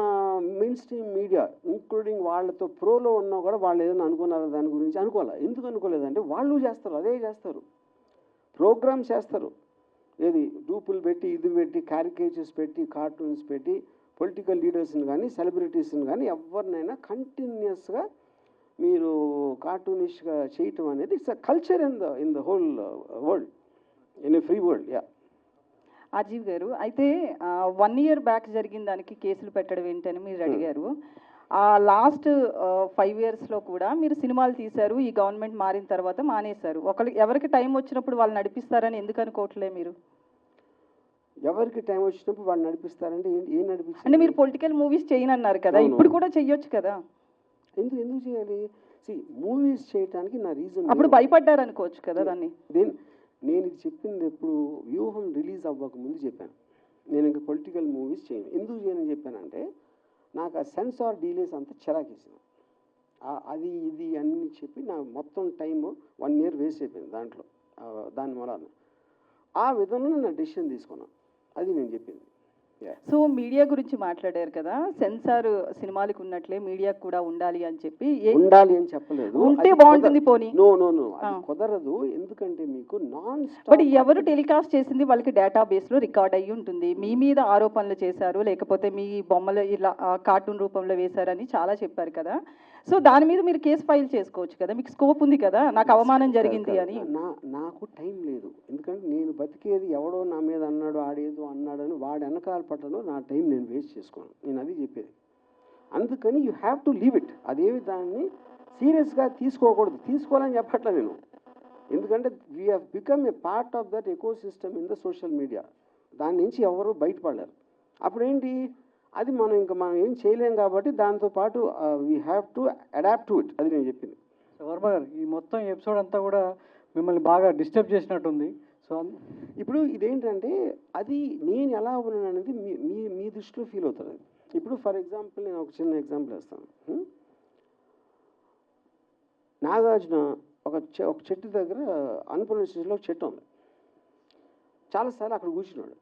మెయిన్ స్ట్రీమ్ మీడియా ఇంక్లూడింగ్ వాళ్ళతో ప్రోలో ఉన్నా కూడా వాళ్ళు ఏదైనా అనుకున్నారో దాని గురించి అనుకోవాలి. ఎందుకు అనుకోలేదంటే వాళ్ళు చేస్తారు, అదే చేస్తారు, ప్రోగ్రామ్స్ చేస్తారు. ఏది డూపులు పెట్టి ఇది పెట్టి క్యారికేచర్స్ పెట్టి కార్టూన్స్ పెట్టి పొలిటికల్ లీడర్స్ని కానీ సెలబ్రిటీస్ని కానీ ఎవరినైనా కంటిన్యూస్గా మీరు కార్టూనిష్గా చేయటం అనేది it's a culture in the whole world, in a free world. Ajeev గారు, అయితే 1 year బ్యాక్ జరిగిన దానికి కేసులు పెట్టడం ఏంటని మీరు అడిగారు. ఆ లాస్ట్ 5 yearsలో కూడా మీరు సినిమాలు తీశారు, ఈ గవర్నమెంట్ మారిన తర్వాత మానేశారు. ఎవరికి టైం వచ్చినప్పుడు వాళ్ళు నడిపిస్తారని ఎందుకు అనుకోవట్లే మీరు? ఎవరికి టైం వచ్చినప్పుడు వాళ్ళు నడిపిస్తారంటే ఏం నడిపిస్తారు? అంటే మీరు పొలిటికల్ మూవీస్ చేయనన్నారు కదా, ఇప్పుడు కూడా చెయ్యొచ్చు కదా. ఎందుకు చేయాలి? మూవీస్ చేయడానికి నా రీజన్. అప్పుడు భయపడ్డారు అనుకోవచ్చు కదా దాన్ని. నేను ఇది చెప్పింది ఎప్పుడు వ్యూహం రిలీజ్ అవ్వకముందు చెప్పాను, నేను ఇంకా పొలిటికల్ మూవీస్ చేయను. ఎందుకు చేయనని చెప్పానంటే నాకు ఆ సెన్సార్ డీలేస్ అంతా చిరాకేసిన, అది ఇది అన్నీ చెప్పి నా మొత్తం టైము 1 year వేస్ట్ అయిపోయింది దాంట్లో. దాని వలన ఆ విధంగా నేను డెసిషన్ తీసుకున్నాను, అది నేను చెప్పింది. Yeah. సో మీడియా గురించి మాట్లాడారు కదా, సెన్సార్ సినిమాలకు ఉన్నట్లే మీడియాకు కూడా ఉండాలి అని చెప్పి ఉండాలి అని చెప్పలేదు. ఉంటే బాగుంటుంది పోనీ. నో అది కుదరదు. ఎందుకంటే మీకు నాన్ బట్ ఎవరు టెలికాస్ట్ చేసింది వాళ్ళకి డేటాబేస్ లో రికార్డ్ అయ్యి ఉంటుంది. మీ మీద ఆరోపణలు చేశారు, లేకపోతే మీ బొమ్మలు ఇలా కార్టూన్ రూపంలో వేశారని చాలా చెప్పారు కదా. సో దాని మీద మీరు కేసు ఫైల్ చేసుకోవచ్చు కదా, మీకు స్కోప్ ఉంది కదా, నాకు అవమానం జరిగింది అని. నాకు టైం లేదు. ఎందుకంటే నేను బతికేది ఎవడో నా మీద అన్నాడు, ఆడేదో అన్నాడని వాడు వెనకాల పట్టను నా టైం నేను వేస్ట్ చేసుకోను. నేను అది చెప్పేది. అందుకని you have to leave it. అదేవి దాన్ని సీరియస్గా తీసుకోకూడదు. తీసుకోవాలని చెప్పట్లే నేను. ఎందుకంటే we have become a part of that ecosystem in the social media. దాని నుంచి ఎవరు బయటపడలేరు. అప్పుడేంటి, అది మనం ఏం చేయలేం కాబట్టి దాంతోపాటు we have to adapt to it. అది నేను చెప్పింది. వర్మ గారు, ఈ మొత్తం ఎపిసోడ్ అంతా కూడా మిమ్మల్ని బాగా డిస్టర్బ్ చేసినట్టుంది. సో ఇప్పుడు ఇదేంటంటే అది నేను ఎలా ఉన్నాను అనేది మీ దృష్టిలో ఫీల్ అవుతుంది. ఇప్పుడు ఫర్ ఎగ్జాంపుల్ నేను ఒక చిన్న ఎగ్జాంపుల్ వేస్తాను. నాగార్జున ఒక చెట్టు దగ్గర అన్నపూర్ణ స్టేషన్లో ఒక చెట్టు ఉంది. చాలాసార్లు అక్కడ కూర్చున్నాడు.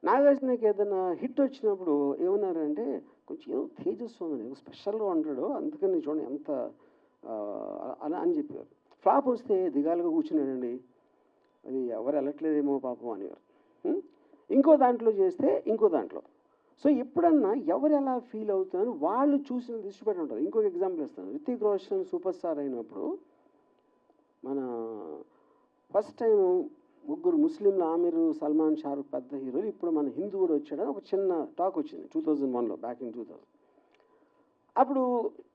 నాగార్జునకి ఏదైనా హిట్ వచ్చినప్పుడు ఏమన్నారంటే కొంచెం ఏదో తేజస్సు ఉందని, స్పెషల్గా ఉంటాడు, అందుకని చూడండి ఎంత అలా అని చెప్పారు. ఫ్లాప్ వస్తే దిగాలుగా కూర్చున్నాడండి, అది ఎవరు వెళ్ళట్లేదేమో పాపం అనేవారు. ఇంకో దాంట్లో చేస్తే ఇంకో దాంట్లో. సో ఎప్పుడన్నా ఎవరు ఎలా ఫీల్ అవుతున్నారో వాళ్ళు చూసిన దృష్టి పెట్టి ఉంటారు. ఇంకొక ఎగ్జాంపుల్ ఇస్తాను. రితిక్ రోషన్ సూపర్ స్టార్ అయినప్పుడు మన ఫస్ట్ టైం ముగ్గురు ముస్లింలు, ఆమిర్, సల్మాన్, షారుఖ్ పెద్ద హీరోలు, ఇప్పుడు మన హిందూ కూడా వచ్చాడని ఒక చిన్న టాక్ వచ్చింది 2001లో, బ్యాక్ ఇన్ 2000. అప్పుడు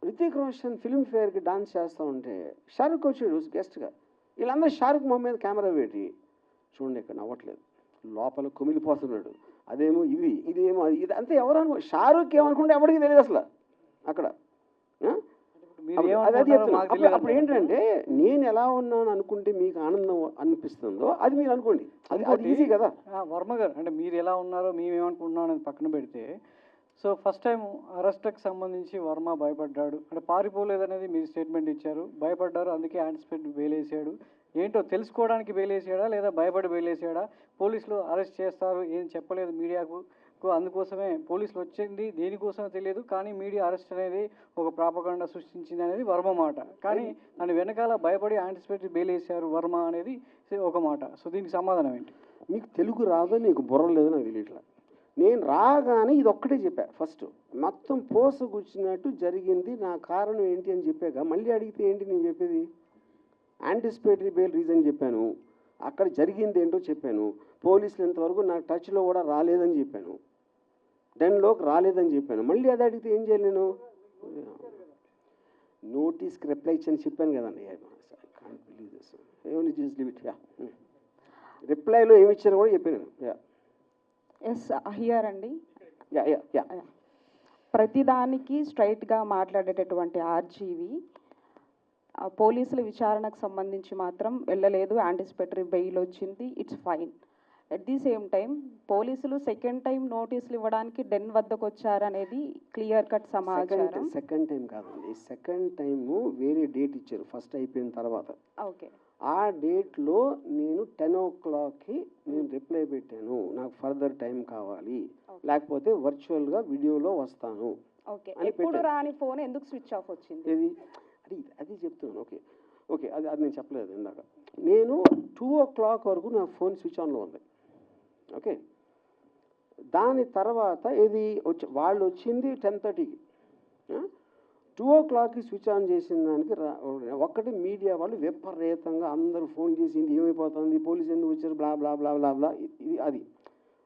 రితిక్ రోషన్ ఫిల్మ్ఫేర్కి డాన్స్ చేస్తూ ఉంటే షారుఖ్ వచ్చాడు గెస్ట్గా. వీళ్ళందరూ షారుఖ్ మొహం మీద కెమెరా పెట్టి చూడండి ఇక్కడ నవ్వట్లేదు, లోపల కుమిలిపోతున్నాడు, అదేమో ఇదేమో ఇది అంతే. ఎవరు అనుకో షారుఖ్ ఏమనుకుంటే ఎవరికి తెలియదు అసలు అక్కడ. అప్పుడు ఏంటంటే నేను ఎలా ఉన్నాను అనుకుంటే మీకు ఆనందం అనిపిస్తుందో అది మీరు అనుకోండి. అది ఈజీ కదా. వర్మ గారు, అంటే మీరు ఎలా ఉన్నారో మేమేమనుకుంటున్నాం అనేది పక్కన పెడితే, సో ఫస్ట్ టైం అరెస్ట్కి సంబంధించి వర్మ భయపడ్డాడు, అంటే పారిపోలేదనేది మీరు స్టేట్మెంట్ ఇచ్చారు. భయపడ్డారు, అందుకే యాంటిసిపేట్ బెయిలేసాడు. ఏంటో తెలుసుకోవడానికి బెయిలేసాడా లేదా భయపడి బెయిలేసాడా? పోలీసులు అరెస్ట్ చేస్తారు ఏం చెప్పలేదు మీడియాకు, అందుకోసమే పోలీసులు వచ్చింది దేనికోసమో తెలియదు, కానీ మీడియా అరెస్ట్ అనేది ఒక ప్రాపగండా సృష్టించింది అనేది వర్మ మాట. కానీ దాని వెనకాల భయపడి యాంటిసిపేట్ బెయిలేసారు వర్మ అనేది ఒక మాట. సో దీనికి సమాధానం ఏంటి? మీకు తెలుగు రాదో, నీకు బుర్ర లేదో నాకు తెలియట్లా. నేను రాగానే ఇది ఒక్కటే చెప్పా. ఫస్ట్ మొత్తం పోసగుచ్చినట్టు జరిగింది, నా కారణం ఏంటి అని చెప్పాక మళ్ళీ అడిగితే ఏంటి నేను చెప్పేది? యాంటిసిపేటరీ బెయిల్ రీజన్ చెప్పాను, అక్కడ జరిగింది ఏంటో చెప్పాను, పోలీసులు ఇంతవరకు నాకు టచ్లో కూడా రాలేదని చెప్పాను, డెన్లోకి రాలేదని చెప్పాను. మళ్ళీ అది అడిగితే ఏం చేయాలి నేను? నోటీస్కి రిప్లై ఇచ్చని చెప్పాను కదండి. రిప్లైలో ఏమి ఇచ్చాను కూడా చెప్పాను. ఎస్ హియర్ అండి. యా ప్రతిదానికి స్ట్రైట్గా మాట్లాడేటటువంటి ఆర్జీవి పోలీసుల విచారణకు సంబంధించి మాత్రం వెళ్ళలేదు, యాంటిసిపేటరీ బెయిల్ వచ్చింది, it's fine. At the same time పోలీసులు సెకండ్ టైం నోటీసులు ఇవ్వడానికి డెన్ వద్దకు వచ్చారనేది క్లియర్ కట్ సమాచారం. సెకండ్ టైం కాదండి, సెకండ్ టైము వేరే డేట్ ఇచ్చారు ఫస్ట్ అయిపోయిన తర్వాత. ఓకే, ఆ డేట్లో నేను 10 o'clockకి నేను రిప్లై పెట్టాను, నాకు ఫర్దర్ టైం కావాలి, లేకపోతే వర్చువల్గా వీడియోలో వస్తాను. ఓకే, ఎప్పుడు రాని ఫోన్ ఎందుకు స్విచ్ ఆఫ్ వచ్చింది? అది చెప్తున్నాను. ఓకే అది నేను చెప్పలేదు ఇందాక. నేను 2 o'clock వరకు నా ఫోన్ స్విచ్ ఆన్లో ఉంది. ఓకే, దాని తర్వాత వాళ్ళు వచ్చింది 10:30కి. 2 o'clockకి స్విచ్ ఆన్ చేసిన దానికి ఒక్కటి మీడియా వాళ్ళు విపరీతంగా అందరూ ఫోన్ చేసి ఏమైపోతుంది, పోలీసు ఎందుకు వచ్చారు, బ్లా బ్లా బ్లా బ్లా బ్లా,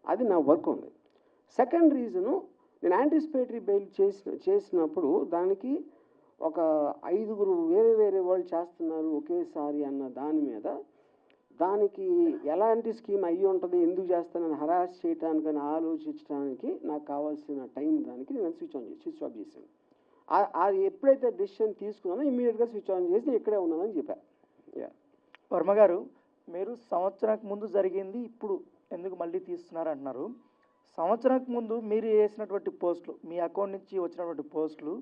అది నా వర్క్ ఉంది. సెకండ్ రీజను, నేను యాంటిసిపేటరీ బెయిల్ చేసినప్పుడు దానికి ఒక 5 వేరే వాళ్ళు చేస్తున్నారు ఒకేసారి అన్న దాని మీద, దానికి ఎలాంటి స్కీమ్ అయ్యి ఉంటుంది, ఎందుకు చేస్తానని హరాస్ చేయడానికని ఆలోచించడానికి నాకు కావాల్సిన టైం దానికి నేను స్విచ్ ఆఫ్ చేశాను. అది ఎప్పుడైతే డెసిషన్ తీసుకున్నానో ఇమ్మీడియట్గా స్విచ్ ఆన్ చేసి ఇక్కడే ఉన్నానని చెప్పాను. వర్మ గారు, మీరు సంవత్సరానికి ముందు జరిగింది ఇప్పుడు ఎందుకు మళ్ళీ తీస్తున్నారు అంటున్నారు. సంవత్సరానికి ముందు మీరు చేసినటువంటి పోస్టులు, మీ అకౌంట్ నుంచి వచ్చినటువంటి పోస్టులు,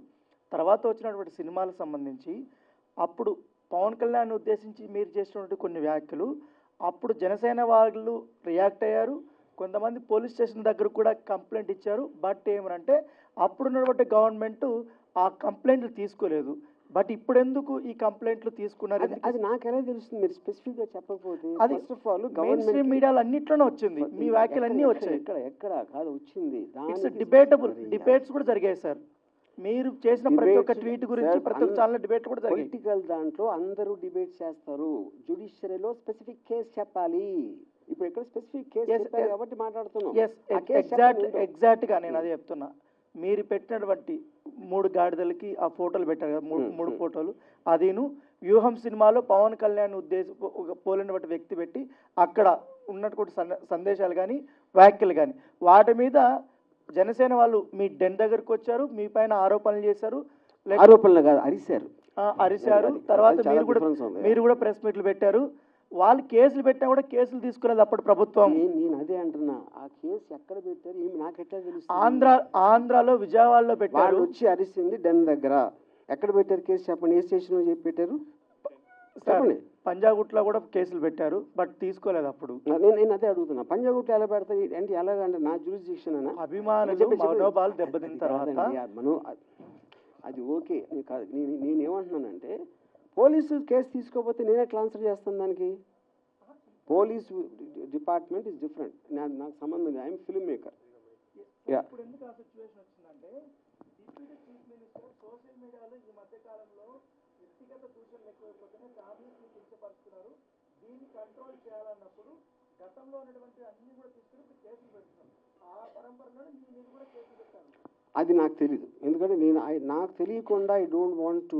తర్వాత వచ్చినటువంటి సినిమాలకు సంబంధించి అప్పుడు పవన్ కళ్యాణ్ ఉద్దేశించి మీరు చేసినటువంటి కొన్ని వ్యాఖ్యలు, అప్పుడు జనసేన వాళ్ళు రియాక్ట్ అయ్యారు, కొంతమంది పోలీస్ స్టేషన్ దగ్గర కూడా కంప్లైంట్ ఇచ్చారు. బట్ ఏమనంటే అప్పుడున్నటువంటి గవర్నమెంట్ ఆ కంప్లైంట్లు తీసుకోలేదు. బట్ ఇప్పుడు ఎందుకు ఈ కంప్లైంట్లు తీసుకున్నారు? అది నాకు ఎలా తెలుస్తుంది? మీరు స్పెసిఫిక్ గా చెప్పకపోతే. అది first of all main stream మీడియాలో అన్నిట్లోనే వచ్చింది. మీ వ్యాఖ్యలు అన్నీ వచ్చాయి. ఎక్కడ కాదు వచ్చింది. It's debatable. డిబేట్స్ కూడా జరిగాయి సార్. మీరు చేసిన ప్రతి ఒక్క ట్వీట్ గురించి ప్రతి ఒక్క ఛానల్ డిబేట్ కూడా జరిగాయి. పొలిటికల్ దాంట్లో అందరూ డిబేట్ చేస్తారు. జ్యుడిషియరీలో స్పెసిఫిక్ కేసు చెప్పాలి. ఇప్పుడు ఇక్కడ స్పెసిఫిక్ కేసు చెప్పారు కాబట్టి మాట్లాడుతున్నాం. ఎగ్జాక్ట్గా నేను అదే చెప్తున్నా. మీరు పెట్టినటువంటి 3 గాడిదలకి ఆ ఫోటోలు పెట్టారు కదా, మూడు ఫోటోలు. అదిను వ్యూహం సినిమాలో పవన్ కళ్యాణ్ పోలినటువంటి వ్యక్తి పెట్టి అక్కడ ఉన్నటువంటి సందేశాలు కానీ వ్యాఖ్యలు కానీ వాటి మీద జనసేన వాళ్ళు మీ డెన్ దగ్గరకు వచ్చారు, మీ పైన ఆరోపణలు చేశారు. ఆరోపణలు కాదు, అరిశారు. తర్వాత మీరు కూడా ప్రెస్ మీట్లు పెట్టారు. వాళ్ళు కేసులు పెట్టినా కూడా కేసులు తీసుకోలేదు అప్పుడు ప్రభుత్వం. నేను అదే అంటున్నా, ఆ కేసు ఎక్కడ పెట్టారు ఏమి నాకు ఎట్లా తెలుసు? ఆంధ్రాలో విజయవాడలో పెట్టారు. వచ్చి అరిసింది డెన్ దగ్గర. ఎక్కడ పెట్టారు కేసు చెప్పండి? ఏ స్టేషన్ చెప్పి పెట్టారు చెప్పండి? పంజాగుట్లో కూడా కేసులు పెట్టారు, బట్ తీసుకోలేదు అప్పుడు. నేను అదే అడుగుతున్నా, పంజాగుట్లో ఎలా పెడతాయి అంటే ఎలాగంటే నా జ్యూరిస్డిక్షన్ అన్న అభిమానులు మనోభావాలు దెబ్బతిన్న తర్వాత అది ఓకే. నేనేమంటున్నానంటే పోలీసు కేసు తీసుకోకపోతే నేను ఎట్లా ఆన్సర్ చేస్తాను దానికి? Police department is different. నాకు సంబంధం లేదు. I'm film maker. ఇప్పుడు ఎందుకు ఆ సిచ్యువేషన్ వచ్చిందంటే డిప్యూటీ చీఫ్ మినిస్టర్ సోషల్ మీడియాలో ఈ మధ్య కాలంలో వ్యక్తిగత దూషణలు ఎక్కువైపోతున్నాయి, ఫ్యామిలీస్ని కించపరుస్తున్నారు. దీన్ని కంట్రోల్ చేయాలన్నప్పుడు గతంలో ఉన్నటువంటి అన్ని కూడా తీసుకుని ఇప్పుడు కేసులు పెడుతున్నారు. ఆ పరంపరలో మీ మీద కూడా కేసులు పెట్టారు. అది నాకు తెలీదు. ఎందుకంటే నాకు తెలియకుండా ఐ డోంట్ వాంట్ టు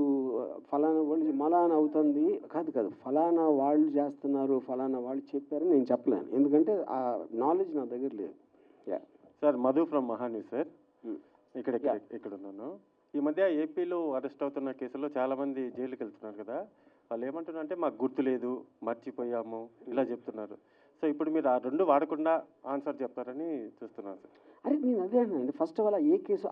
ఫలానా వాళ్ళు మలానా అవుతుంది కాదు ఫలానా వాళ్ళు చేస్తున్నారు, ఫలానా వాళ్ళు చెప్పారని నేను చెప్పలేను. ఎందుకంటే ఆ నాలెడ్జ్ నా దగ్గర లేదు. Sir, Madhu from Maha News sir. ఇక్కడ ఉన్నాను. ఈ మధ్య ఏపీలో అరెస్ట్ అవుతున్న కేసులో చాలామంది జైలుకి వెళ్తున్నారు కదా. వాళ్ళు ఏమంటున్నారంటే మాకు గుర్తు లేదు, మర్చిపోయాము ఇలా చెప్తున్నారు. సో ఇప్పుడు మీరు ఆ 2 వాడకుండా ఆన్సర్ చెప్తారని చూస్తున్నాను సార్. అరే నేను అదే అన్నానండి. ఫస్ట్ ఆఫ్ ఆల్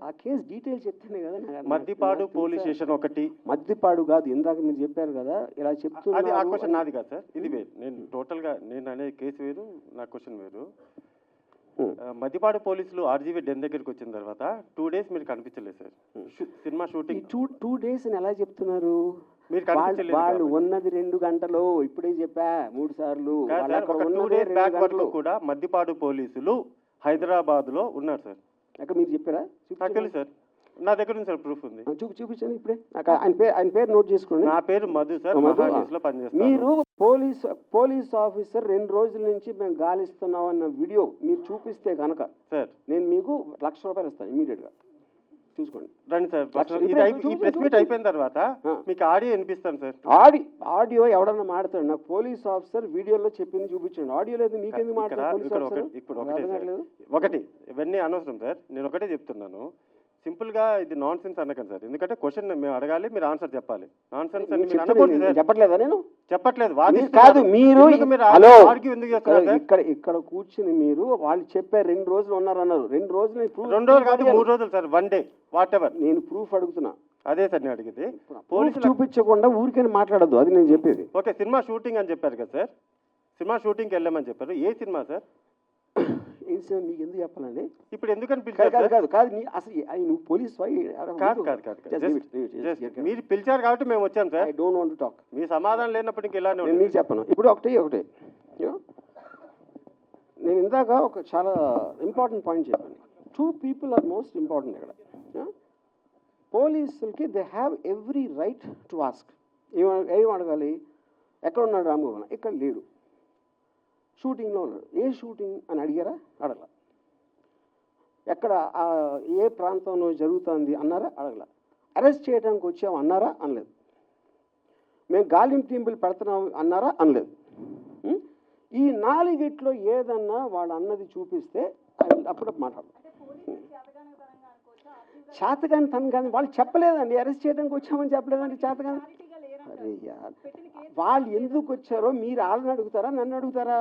ఆ కేసు డీటెయిల్స్ చెప్తేనే కదా. మద్దిపాడు పోలీస్ స్టేషన్ ఒకటి. మద్దిపాడు కాదు, ఇందాక మీరు చెప్పారు కదా ఇలా చెప్తున్నారు. అది ఆ క్వశ్చన్ నాది కాదు సార్, ఇది వేరు. నేను టోటల్గా నేను అనే కేసు వేరు, నా క్వశ్చన్ వేరు. మద్దిపాడు పోలీసులు ఆర్జీవీ డెన్ దగ్గరికి వచ్చిన తర్వాత 2 days మీరు కనిపించలేదు సార్. సినిమా షూటింగ్ 2 days అని ఎలా చెప్తున్నారు? మీరు కనిపించలేదు. వాళ్ళు ఉన్నది 2 గంటలు. ఇప్పుడే చెప్పా 3 సార్లు. 2 days బ్యాక్ వరకు కూడా మద్దిపాడు పోలీసులు హైదరాబాద్ లో ఉన్నారు సార్. అక్కడ మీరు చెప్పారా? నాకు తెలుసు సార్, నా దగ్గర ఉంది సార్, ప్రూఫ్ ఉంది. చూపించండి ఇప్పుడే. ఆయన పేరు నోట్ చేసుకోండి. నా పేరు మధు సార్, మహాన్యూస్ లో పనిచేస్తాను. మీరు పోలీస్ ఆఫీసర్ 2 రోజుల నుంచి మేము గాలిస్తున్నాం అన్న వీడియో మీరు చూపిస్తే కనుక సార్ నేను మీకు ₹1,00,000 ఇస్తాను ఇమీడియట్ గా. చూసుకోండి రండి సార్. ఈ ప్రెస్ మీట్ అయిపోయిన తర్వాత మీకు ఆడియో వినిపిస్తాను సార్. ఆడియో ఎవడన్నా మాడతాడు? నాకు పోలీస్ ఆఫీసర్ వీడియోలో చెప్పింది చూపించండి. ఆడియో లేదు మీకెందుకు మాట్లాడారు? ఇప్పుడు ఒకటి ఇవన్నీ అనవసరం సార్. నేను ఒకటే చెప్తున్నాను, సింపుల్ గా ఇది నాన్ సెన్స్ అనకండి సార్. ఎందుకంటే క్వశ్చన్ మేము అడగాలి, మీరు ఆన్సర్ చెప్పాలి. నాన్ సెన్స్ అని మీరు అనకూడదు సార్. చెప్పట్లేదా? నేను చెప్పట్లేదు కాదు. మీరు ఇక్కడ కూర్చుని మీరు వాళ్ళు చెప్పారు 2 రోజులు ఉన్నారన్నారు. 2 రోజులు 2 రోజులు కాదు, 3 రోజులు సార్, 1 day వాట్ ఎవర్. నేను ప్రూఫ్ అడుగుతున్నా. అదే సార్ నేను అడిగింది. పోలీసులు చూపించకుండా ఊరికే మాట్లాడద్దు, అది నేను చెప్పేది. ఓకే, సినిమా షూటింగ్ అని చెప్పారు కదా సార్. సినిమా షూటింగ్కి వెళ్ళామని చెప్పారు. ఏ సినిమా సార్? ఏం సినిమా మీకు ఎందుకు చెప్పాలండి? ఇప్పుడు ఎందుకని పిలిచారు? కాదు అసలు నువ్వు పోలీస్ మీరు పిలిచారు కాబట్టి మేము వచ్చాం sir. I don't want to talk. మీ సమాధానం లేనప్పుడు ఇంక ఇలానే నేను మీకు చెప్పను. ఇప్పుడు ఒకటే నేను ఇందాక ఒక చాలా ఇంపార్టెంట్ పాయింట్ చెప్పాను. 2 people ఆర్ మోస్ట్ ఇంపార్టెంట్ ఇక్కడ. పోలీసులకి they have every right to ask. ఏం అడగాలి? ఎక్కడ ఉన్నాడు రామగోపాల్? ఇక్కడ లేడు, షూటింగ్లో ఉన్నాడు. ఏ షూటింగ్ అని అడిగారా? అడగల. ఎక్కడ ఏ ప్రాంతంలో జరుగుతుంది అన్నారా? అడగల. అరెస్ట్ చేయడానికి వచ్చాము అన్నారా? అనలేదు. మేము గాలింపు పెడుతున్నాం అన్నారా? అనలేదు. ఈ 4 ఏదన్నా వాళ్ళు అన్నది చూపిస్తే అప్పుడు మాట్లాడతాం. చేతగాని తను కానీ వాళ్ళు చెప్పలేదండి, అరెస్ట్ చేయడానికి వచ్చామని చెప్పలేదండి. చేతగాని అరే యార్, వాళ్ళు ఎందుకు వచ్చారో మీరు వాళ్ళని అడుగుతారా, నన్ను అడుగుతారా?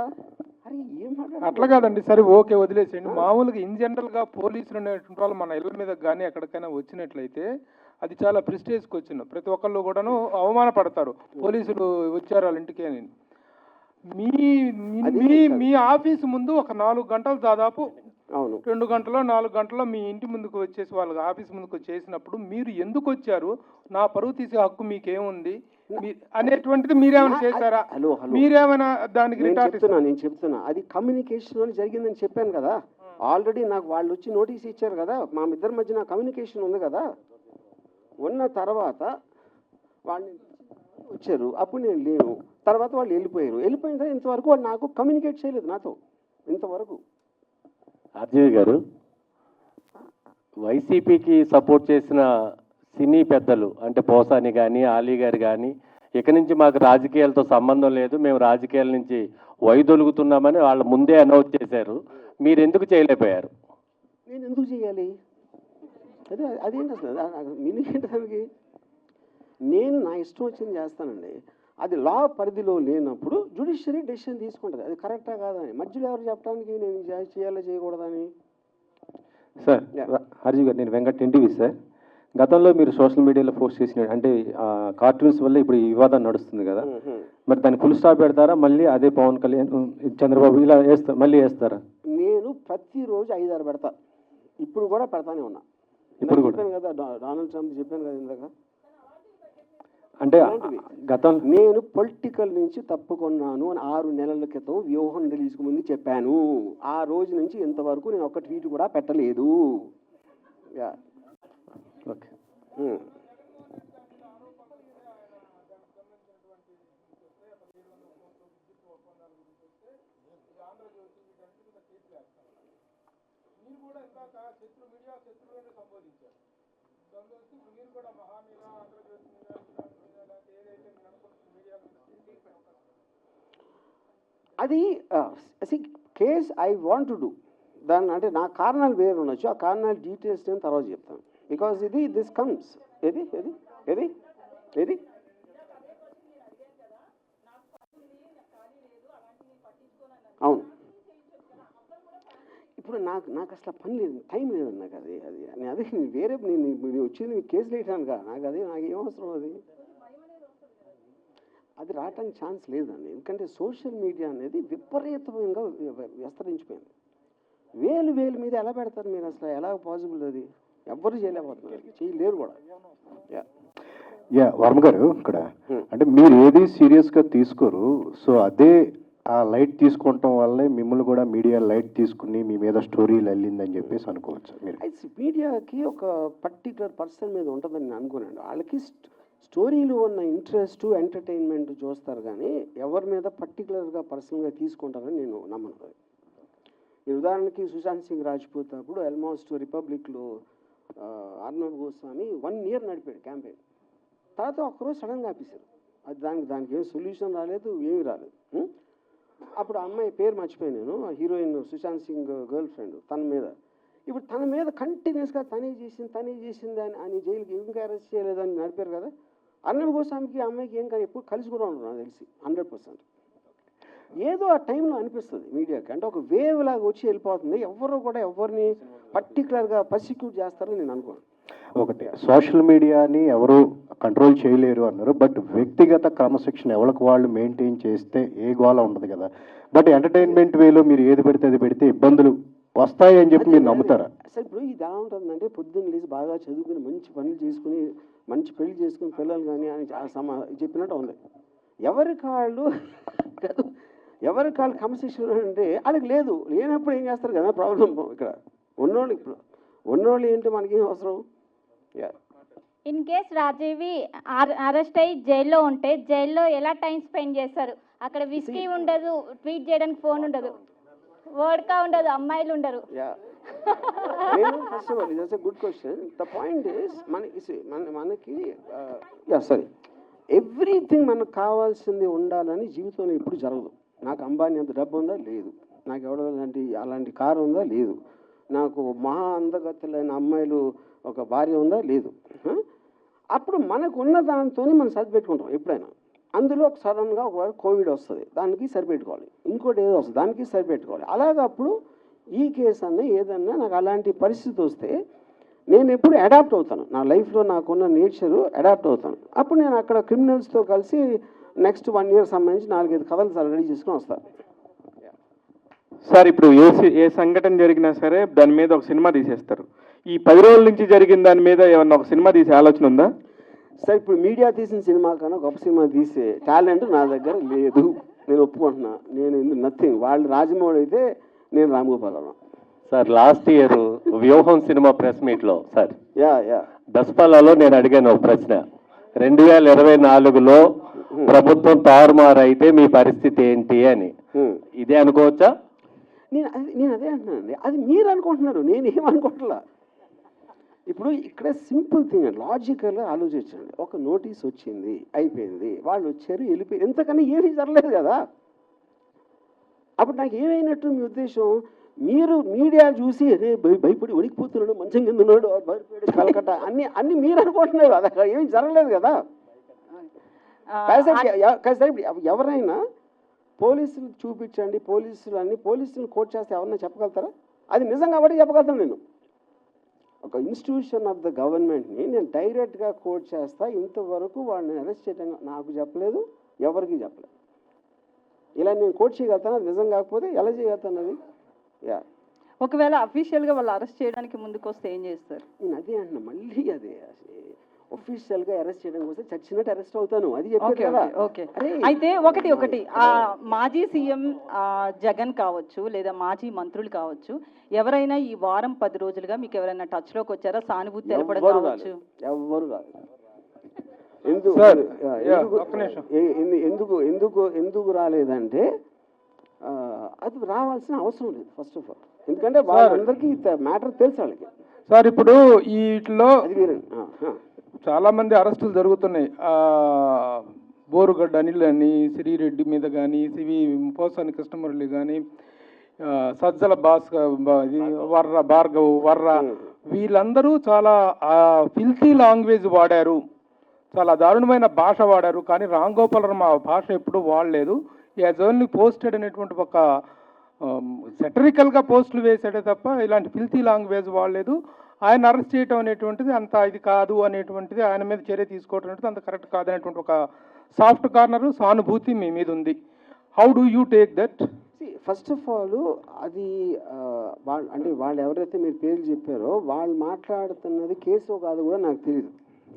అరే ఏం అట్లా కాదండి. సరే ఓకే, వదిలేసేయండి. మామూలుగా ఇన్ జనరల్గా పోలీసులు అనేటువంటి వాళ్ళు మన ఇళ్ళ మీద కానీ ఎక్కడికైనా వచ్చినట్లయితే అది చాలా ప్రెస్టేజ్కి వచ్చిన ప్రతి ఒక్కళ్ళు కూడాను అవమానపడతారు. పోలీసులు వచ్చారు వాళ్ళ ఇంటికి అని. మీ అది మీ కాదు. మీ ఆఫీస్ ముందు ఒక 4 గంటలు దాదాపు అవును 2 గంటలో 4 గంటలో మీ ఇంటి ముందుకు వచ్చేసి వాళ్ళ ఆఫీస్ ముందుకు చేసినప్పుడు మీరు ఎందుకు వచ్చారు, నా పరువు తీసే హక్కు మీకేముంది అనేటువంటిది మీరేమైనా చేశారా? హలో హలో మీరేమైనా దానికి రిటార్ట్ నేను చెప్తున్నా అది కమ్యూనికేషన్ అని జరిగిందని చెప్పాను కదా. ఆల్రెడీ నాకు వాళ్ళు వచ్చి నోటీస్ ఇచ్చారు కదా, మా ఇద్దరి మధ్యన కమ్యూనికేషన్ ఉంది కదా. ఉన్న తర్వాత వాళ్ళు వచ్చారు, అప్పుడు నేను లేను. తర్వాత వాళ్ళు వెళ్ళిపోయిన తర్వాత ఇంతవరకు వాళ్ళు నాకు కమ్యూనికేట్ చేయలేదు నాతో ఇంతవరకు. ఆర్జీవి గారు, వైసీపీకి సపోర్ట్ చేసిన సినీ పెద్దలు అంటే పోసాని కానీ ఆలీ గారు కానీ ఇక నుంచి మాకు రాజకీయాలతో సంబంధం లేదు, మేము రాజకీయాల నుంచి వైదొలుగుతున్నామని వాళ్ళు ముందే అనౌన్స్ చేశారు. మీరు ఎందుకు చేయలేకపోయారు? నేను ఎందుకు చేయాలి? అదేంటి అసలు మీనింగ్ ఏంటి దానికి? నేను నా ఇష్టం వచ్చింది చేస్తానండి. అది లా పరిధిలో లేనప్పుడు జ్యుడిషియరీ డెసిషన్ తీసుకుంటుంది, అది కరెక్టా కాదని. మధ్యలో ఎవరు చెప్పడానికి నేను చేయాలో చేయకూడదని. సార్ హర్జీ గారు, నేను వెంకట్ ఎన్టీవీ సార్. గతంలో మీరు సోషల్ మీడియాలో పోస్ట్ చేసిన అంటే కార్టూన్స్ వల్ల ఇప్పుడు ఈ వివాదం నడుస్తుంది కదా, మరి దాన్ని ఫుల్ స్టాప్ పెడతారా? మళ్ళీ అదే పవన్ కళ్యాణ్ చంద్రబాబు ఇలా మళ్ళీ వేస్తారా? నేను ప్రతిరోజు 5-6 పెడతా, ఇప్పుడు కూడా పెడతానే ఉన్నా. ఇప్పుడు కూడా చెప్పాను కదా, డొనాల్డ్ ట్రంప్ చెప్పాను కదా ఇందాక. అంటే గతం నేను పొలిటికల్ నుంచి తప్పుకున్నాను అని 6 నెలల క్రితం వ్యూహం రిలీజ్కు ముందు చెప్పాను. ఆ రోజు నుంచి ఇంతవరకు నేను ఒక్క ట్వీట్ కూడా పెట్టలేదు. ఓకే. అది case I want to do దాన్ని, అంటే నా కారణాలు వేరు ఉండొచ్చు, ఆ కారణాలు డీటెయిల్స్ నేను తర్వాత చెప్తాను. బికాజ్ దిస్ కమ్స్ ఏది ఏది ఏది ఏది అవును. ఇప్పుడు నాకు అసలు పని లేదు, టైం లేదండి నాకు. అదే వేరే నేను వచ్చింది మీకు కేసులు వేయటానుగా, నాకు ఏం అవసరం అది రావటానికి ఛాన్స్ లేదండి. ఎందుకంటే సోషల్ మీడియా అనేది విపరీతంగా విస్తరించిపోయింది. వేలు మీద ఎలా పెడతారు మీరు? అసలు ఎలా పాసిబుల్? అది ఎవ్వరు చేయలేకపోతున్నారు, చేయలేరు కూడా. వర్మ గారు, ఇక్కడ అంటే మీరు ఏది సీరియస్గా తీసుకోరు, సో అదే ఆ లైట్ తీసుకోవటం వల్లే మిమ్మల్ని కూడా మీడియా లైట్ తీసుకుని మీ మీద స్టోరీలు వెళ్ళిందని చెప్పేసి అనుకోవచ్చు మీరు? మీడియాకి ఒక పర్టికులర్ పర్సన్ మీద ఉంటుందని నేను అనుకోనండి. వాళ్ళకి స్టోరీలు ఉన్న ఇంట్రెస్ట్ ఎంటర్టైన్మెంట్ చూస్తారు, కానీ ఎవరి మీద పర్టికులర్గా పర్సనల్గా తీసుకుంటారని నేను నమ్మను. ఈ ఉదాహరణకి సుశాంత్ సింగ్ రాజ్పూత్ అప్పుడు ఆల్మోస్ట్ రిపబ్లిక్లో అర్నబ్ గోస్వామి 1 year నడిపాడు క్యాంపెయిన్. తర్వాత ఒక్కరోజు సడన్గా ఆపేశారు. అది దానికి ఏం సొల్యూషన్ రాలేదు, ఏమీ రాలేదు. అప్పుడు ఆ అమ్మాయి పేరు మర్చిపోయాను నేను, heroine Sushant Singh girlfriend, ఇప్పుడు తన మీద కంటిన్యూస్గా తనే చేసింది అని జైలుకి ఇంకా అరెస్ట్ చేయలేదని నడిపారు కదా. అర్నబ్ గోస్వామికి ఆ అమ్మాయికి ఏం కానీ ఎప్పుడు కలిసి కూడా ఉండరు నాకు తెలిసి 100%. ఏదో ఆ టైంలో అనిపిస్తుంది మీడియాకి, అంటే ఒక వేవ్ లాగా వచ్చి వెళ్ళిపోతుంది. ఎవరు కూడా ఎవరిని పర్టికులర్గా పర్సిక్యూట్ చేస్తారని నేను అనుకోను. ఒకటి, సోషల్ మీడియాని ఎవరు కంట్రోల్ చేయలేరు అన్నారు, బట్ వ్యక్తిగత క్రమశిక్షణ ఎవరికి వాళ్ళు మెయింటైన్ చేస్తే ఏ గోళ ఉండదు కదా. బట్ ఎంటర్టైన్మెంట్ వేలో మీరు ఏది పెడితే అది పెడితే ఇబ్బందులు వస్తాయి అని చెప్పి మీరు నమ్ముతారా? అసలు ఇప్పుడు ఇది ఎలా ఉంటుందంటే, పొద్దున్న లేచి బాగా చదువుకుని మంచి పనులు చేసుకుని మంచి పెళ్లి చేసుకుని పిల్లలు కానీ అని చెప్పినట్టు ఉంది. ఎవరికి వాళ్ళు క్రమశిక్షణ అంటే వాళ్ళకి లేదు. లేనప్పుడు ఏం చేస్తారు కదా ప్రాబ్లం. ఇక్కడ ఉన్నోళ్ళు ఏంటి మనకేం అవసరం? ఇన్ కేస్ రాజీవి అరెస్ట్ అయ్యి జైల్లో ఉంటే జైల్లో ఎలా టైం స్పెండ్ చేస్తారు? అక్కడ విస్కీ ఉండదు, ట్వీట్ చేయడానికి ఫోన్ ఉండదు, వోడ్కా ఉండదు, అమ్మాయిలు ఉండరు. First of all it's good question. The point is మనకి సరే ఎవ్రీథింగ్ మనకు కావాల్సింది ఉండాలని జీవితంలో ఎప్పుడు జరగదు. నాకు అంబానీ అంత డబ్బు ఉందా? లేదు. నాకు ఎవడో అలాంటి కారు ఉందా? లేదు. నాకు మహా అందగత్తెలైన అమ్మాయిలు ఒక భార్య ఉందా? లేదు. అప్పుడు మనకు ఉన్న దానితోనే మనం సరిపెట్టుకుంటాం ఎప్పుడైనా. అందులో సడన్గా ఒకవేళ కోవిడ్ వస్తుంది, దానికి సరిపెట్టుకోవాలి. ఇంకోటి ఏదో వస్తుంది, దానికి సరిపెట్టుకోవాలి. అలాగప్పుడు ఈ కేసు అన్న ఏదన్నా నాకు అలాంటి పరిస్థితి వస్తే నేను ఎప్పుడు అడాప్ట్ అవుతాను. నా లైఫ్లో నాకున్న నేచరు అడాప్ట్ అవుతాను. అప్పుడు నేను అక్కడ క్రిమినల్స్తో కలిసి నెక్స్ట్ 1 year సంబంధించి 4-5 కథలు సార్ రెడీ చేసుకుని వస్తారు. సార్ ఇప్పుడు ఏ సంఘటన జరిగినా సరే దాని మీద ఒక సినిమా తీసేస్తారు. ఈ 10 రోజుల నుంచి జరిగిన దాని మీద ఏమన్నా ఒక సినిమా తీసే ఆలోచన ఉందా? సార్ ఇప్పుడు మీడియా తీసిన సినిమా కన్నా గొప్ప సినిమా తీసే టాలెంట్ నా దగ్గర లేదు, నేను ఒప్పుకుంటున్నా. నేను నథింగ్. వాళ్ళు రాజమౌళి అయితే నేను రామగోపాలరావు. సార్ లాస్ట్ ఇయర్ వ్యూహం సినిమా ప్రెస్ మీట్లో సార్ యా దసపల్లాలో నేను అడిగాను ఒక ప్రశ్న, 2024లో ప్రభుత్వం తారుమారు అయితే మీ పరిస్థితి ఏంటి అని. ఇదే అనుకోవచ్చా? నేను అదే అంటున్నానండి. అది మీరు అనుకుంటున్నారు, నేను ఏమనుకోవట్లా. ఇప్పుడు ఇక్కడ సింపుల్ థింగ్ అండి, లాజికల్గా ఆలోచించండి. ఒక నోటీస్ వచ్చింది, అయిపోయింది, వాళ్ళు వచ్చారు, వెళ్ళిపోయి, ఎంతకన్నా ఏమీ జరగలేదు కదా. అప్పుడు నాకు ఏమైనట్టు మీ ఉద్దేశం? మీరు మీడియా చూసి అదే భయపడి వణికిపోతున్నాడు, మంచం కింద ఉన్నాడు, భయపడి కలకట్ట అన్ని మీరు అనుకుంటున్నారు. అది అక్కడ ఏమీ జరగలేదు కదా. ఎవరైనా పోలీసులు చూపించండి, పోలీసులు కోట్ చేస్తే ఎవరైనా చెప్పగలుగుతారా? అది నిజం కాబట్టి చెప్పగలుగుతాను నేను. ఒక ఇన్స్టిట్యూషన్ ఆఫ్ ద గవర్నమెంట్ని నేను డైరెక్ట్గా కోట్ చేస్తా. ఇంతవరకు వాళ్ళని అరెస్ట్ చేయడం నాకు చెప్పలేదు, ఎవరికి చెప్పలేదు. ఇలా నేను కోట్ చేయగలుగుతాను, అది నిజం కాకపోతే ఎలా చేయగలుగుతాను అది? యా, ఒకవేళ అఫీషియల్గా వాళ్ళు అరెస్ట్ చేయడానికి ముందుకు వస్తే ఏం చేస్తారు? నేను అదే అంటున్నా, మళ్ళీ అదే ఒఫీషియల్గా అరెస్ట్ చేయడం కోసం చచ్చినట్టు అరెస్ట్ అవుతాను, అది చెప్పాను కదా. ఓకే, అయితే ఒకటి మాజీ సీఎం జగన్ కావచ్చు, లేదా మాజీ మంత్రులు కావచ్చు, ఎవరైనా ఈ వారం 10 రోజులుగా మీకు ఎవరైనా టచ్లోకి వచ్చారా? సానుభూతి తెలపడం కావచ్చు? ఎవ్వరు రాదు. ఎందుకు రాలేదంటే అది రావాల్సిన అవసరం లేదు ఫస్ట్ ఆఫ్ ఆల్. ఎందుకంటే వాళ్ళందరికీ మ్యాటర్ తెలుసు వాళ్ళకి. సార్ ఇప్పుడు వీటిలో చాలా మంది అరెస్టులు జరుగుతున్నాయి. బోరుగడ్డ అనిల్ అని, శ్రీరెడ్డి మీద కానీ, పోసాని కృష్ణమురళి కానీ, సజ్జల భార్గవ్ వీళ్ళందరూ చాలా ఫిల్తీ లాంగ్వేజ్ వాడారు, చాలా దారుణమైన భాష వాడారు. కానీ రామ్ గోపాలరావు ఆ భాష ఎప్పుడూ వాడలేదు. యాజ్ ఓన్లీ పోస్టెడ్ అనేటువంటి ఒక సెటరికల్గా పోస్టులు వేసాడే తప్ప ఇలాంటి ఫిల్తీ లాంగ్వేజ్ వాడలేదు. ఆయన అరెస్ట్ చేయటం అనేటువంటిది అంత ఇది కాదు అనేటువంటిది, ఆయన మీద చర్య తీసుకోవటం అనేది అంత కరెక్ట్ కాదు అనేటువంటి ఒక సాఫ్ట్ కార్నరు సానుభూతి మీ మీద ఉంది. How do you take that? First of all అది వాళ్ళు ఎవరైతే మీరు పేర్లు చెప్పారో వాళ్ళు మాట్లాడుతున్నది కేసు కాదు కూడా నాకు తెలియదు.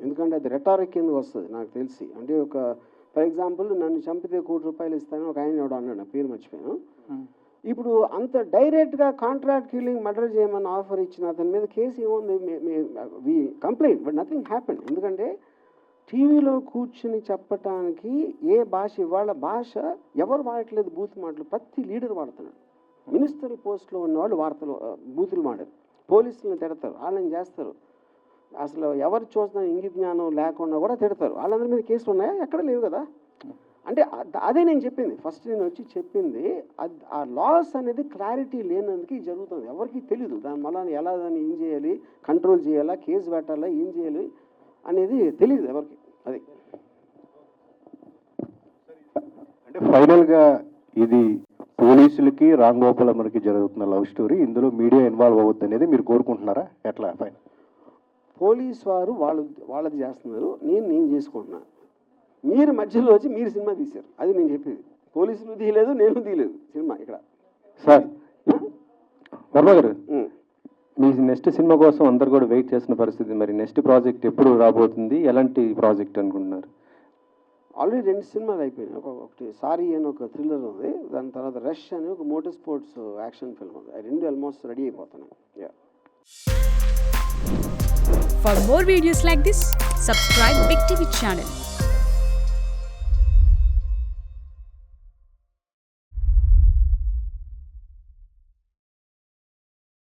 ఎందుకంటే అది రెటారిక్ కిందకు వస్తుంది నాకు తెలిసి. అంటే ఒక ఫర్ ఎగ్జాంపుల్ నన్ను చంపితే ₹1 కోటి ఇస్తాను ఒక ఆయన ఎవడో అన్నాడు, నా పేరు మర్చిపోయాను. ఇప్పుడు అంత డైరెక్ట్గా కాంట్రాక్ట్ కిల్లింగ్ మర్డర్ చేయమని ఆఫర్ ఇచ్చిన అతని మీద కేసు ఏముంది? Complaint, but nothing happen. ఎందుకంటే టీవీలో కూర్చుని చెప్పటానికి ఏ భాష, ఇవాళ భాష ఎవరు వాడట్లేదు, బూత్ మాటలు ప్రతి లీడర్ వాడుతున్నాడు. మినిస్టర్ పోస్ట్లో ఉన్నవాళ్ళు బూతులు మాడారు, పోలీసులను తిడతారు, వాళ్ళని చేస్తారు. అసలు ఎవరు చూసిన ఇంగిత జ్ఞానం లేకుండా కూడా తిడతారు. వాళ్ళందరి మీద కేసులు ఉన్నాయా? ఎక్కడ లేవు కదా. అంటే అదే నేను చెప్పింది, ఫస్ట్ నేను వచ్చి చెప్పింది ఆ లాస్ అనేది క్లారిటీ లేనందుకు జరుగుతుంది. ఎవరికి తెలీదు దాని మళ్ళీ ఎలా దాన్ని ఏం చేయాలి, కంట్రోల్ చేయాలా, కేసు పెట్టాలా, ఏం చేయాలి అనేది తెలియదు ఎవరికి. అది అంటే ఫైనల్గా ఇది పోలీసులకి రామ్ గోపాలరావుకి జరుగుతున్న లవ్ స్టోరీ, ఇందులో మీడియా ఇన్వాల్వ్ అవ్వద్దు అనేది మీరు కోరుకుంటున్నారా? ఎట్లా? ఫైనల్ పోలీస్ వారు వాళ్ళది చేస్తున్నారు, నేను చేసుకుంటున్నాను. మీరు మధ్యలో వచ్చి మీరు సినిమా తీశారు, అది నేను చెప్పేది. పోలీసులు తీయలేదు, నేను తీయలేదు సినిమా ఇక్కడ. సార్ వర్మ గారు, మీ నెక్స్ట్ సినిమా కోసం అందరు కూడా వెయిట్ చేసిన పరిస్థితి. మరి నెక్స్ట్ ప్రాజెక్ట్ ఎప్పుడు రాబోతుంది, ఎలాంటి ప్రాజెక్ట్ అనుకుంటున్నారు? ఆల్రెడీ 2 సినిమాలు అయిపోయినాయి. ఒకటి సారీ అని ఒక థ్రిల్లర్ ఉంది, దాని తర్వాత రష్ అని ఒక మోటార్ స్పోర్ట్స్ యాక్షన్ ఫిల్మ్ ఉంది. 2 ఆల్మోస్ట్ రెడీ అయిపోతున్నాయి. For more videos like this, subscribe Big TV channel.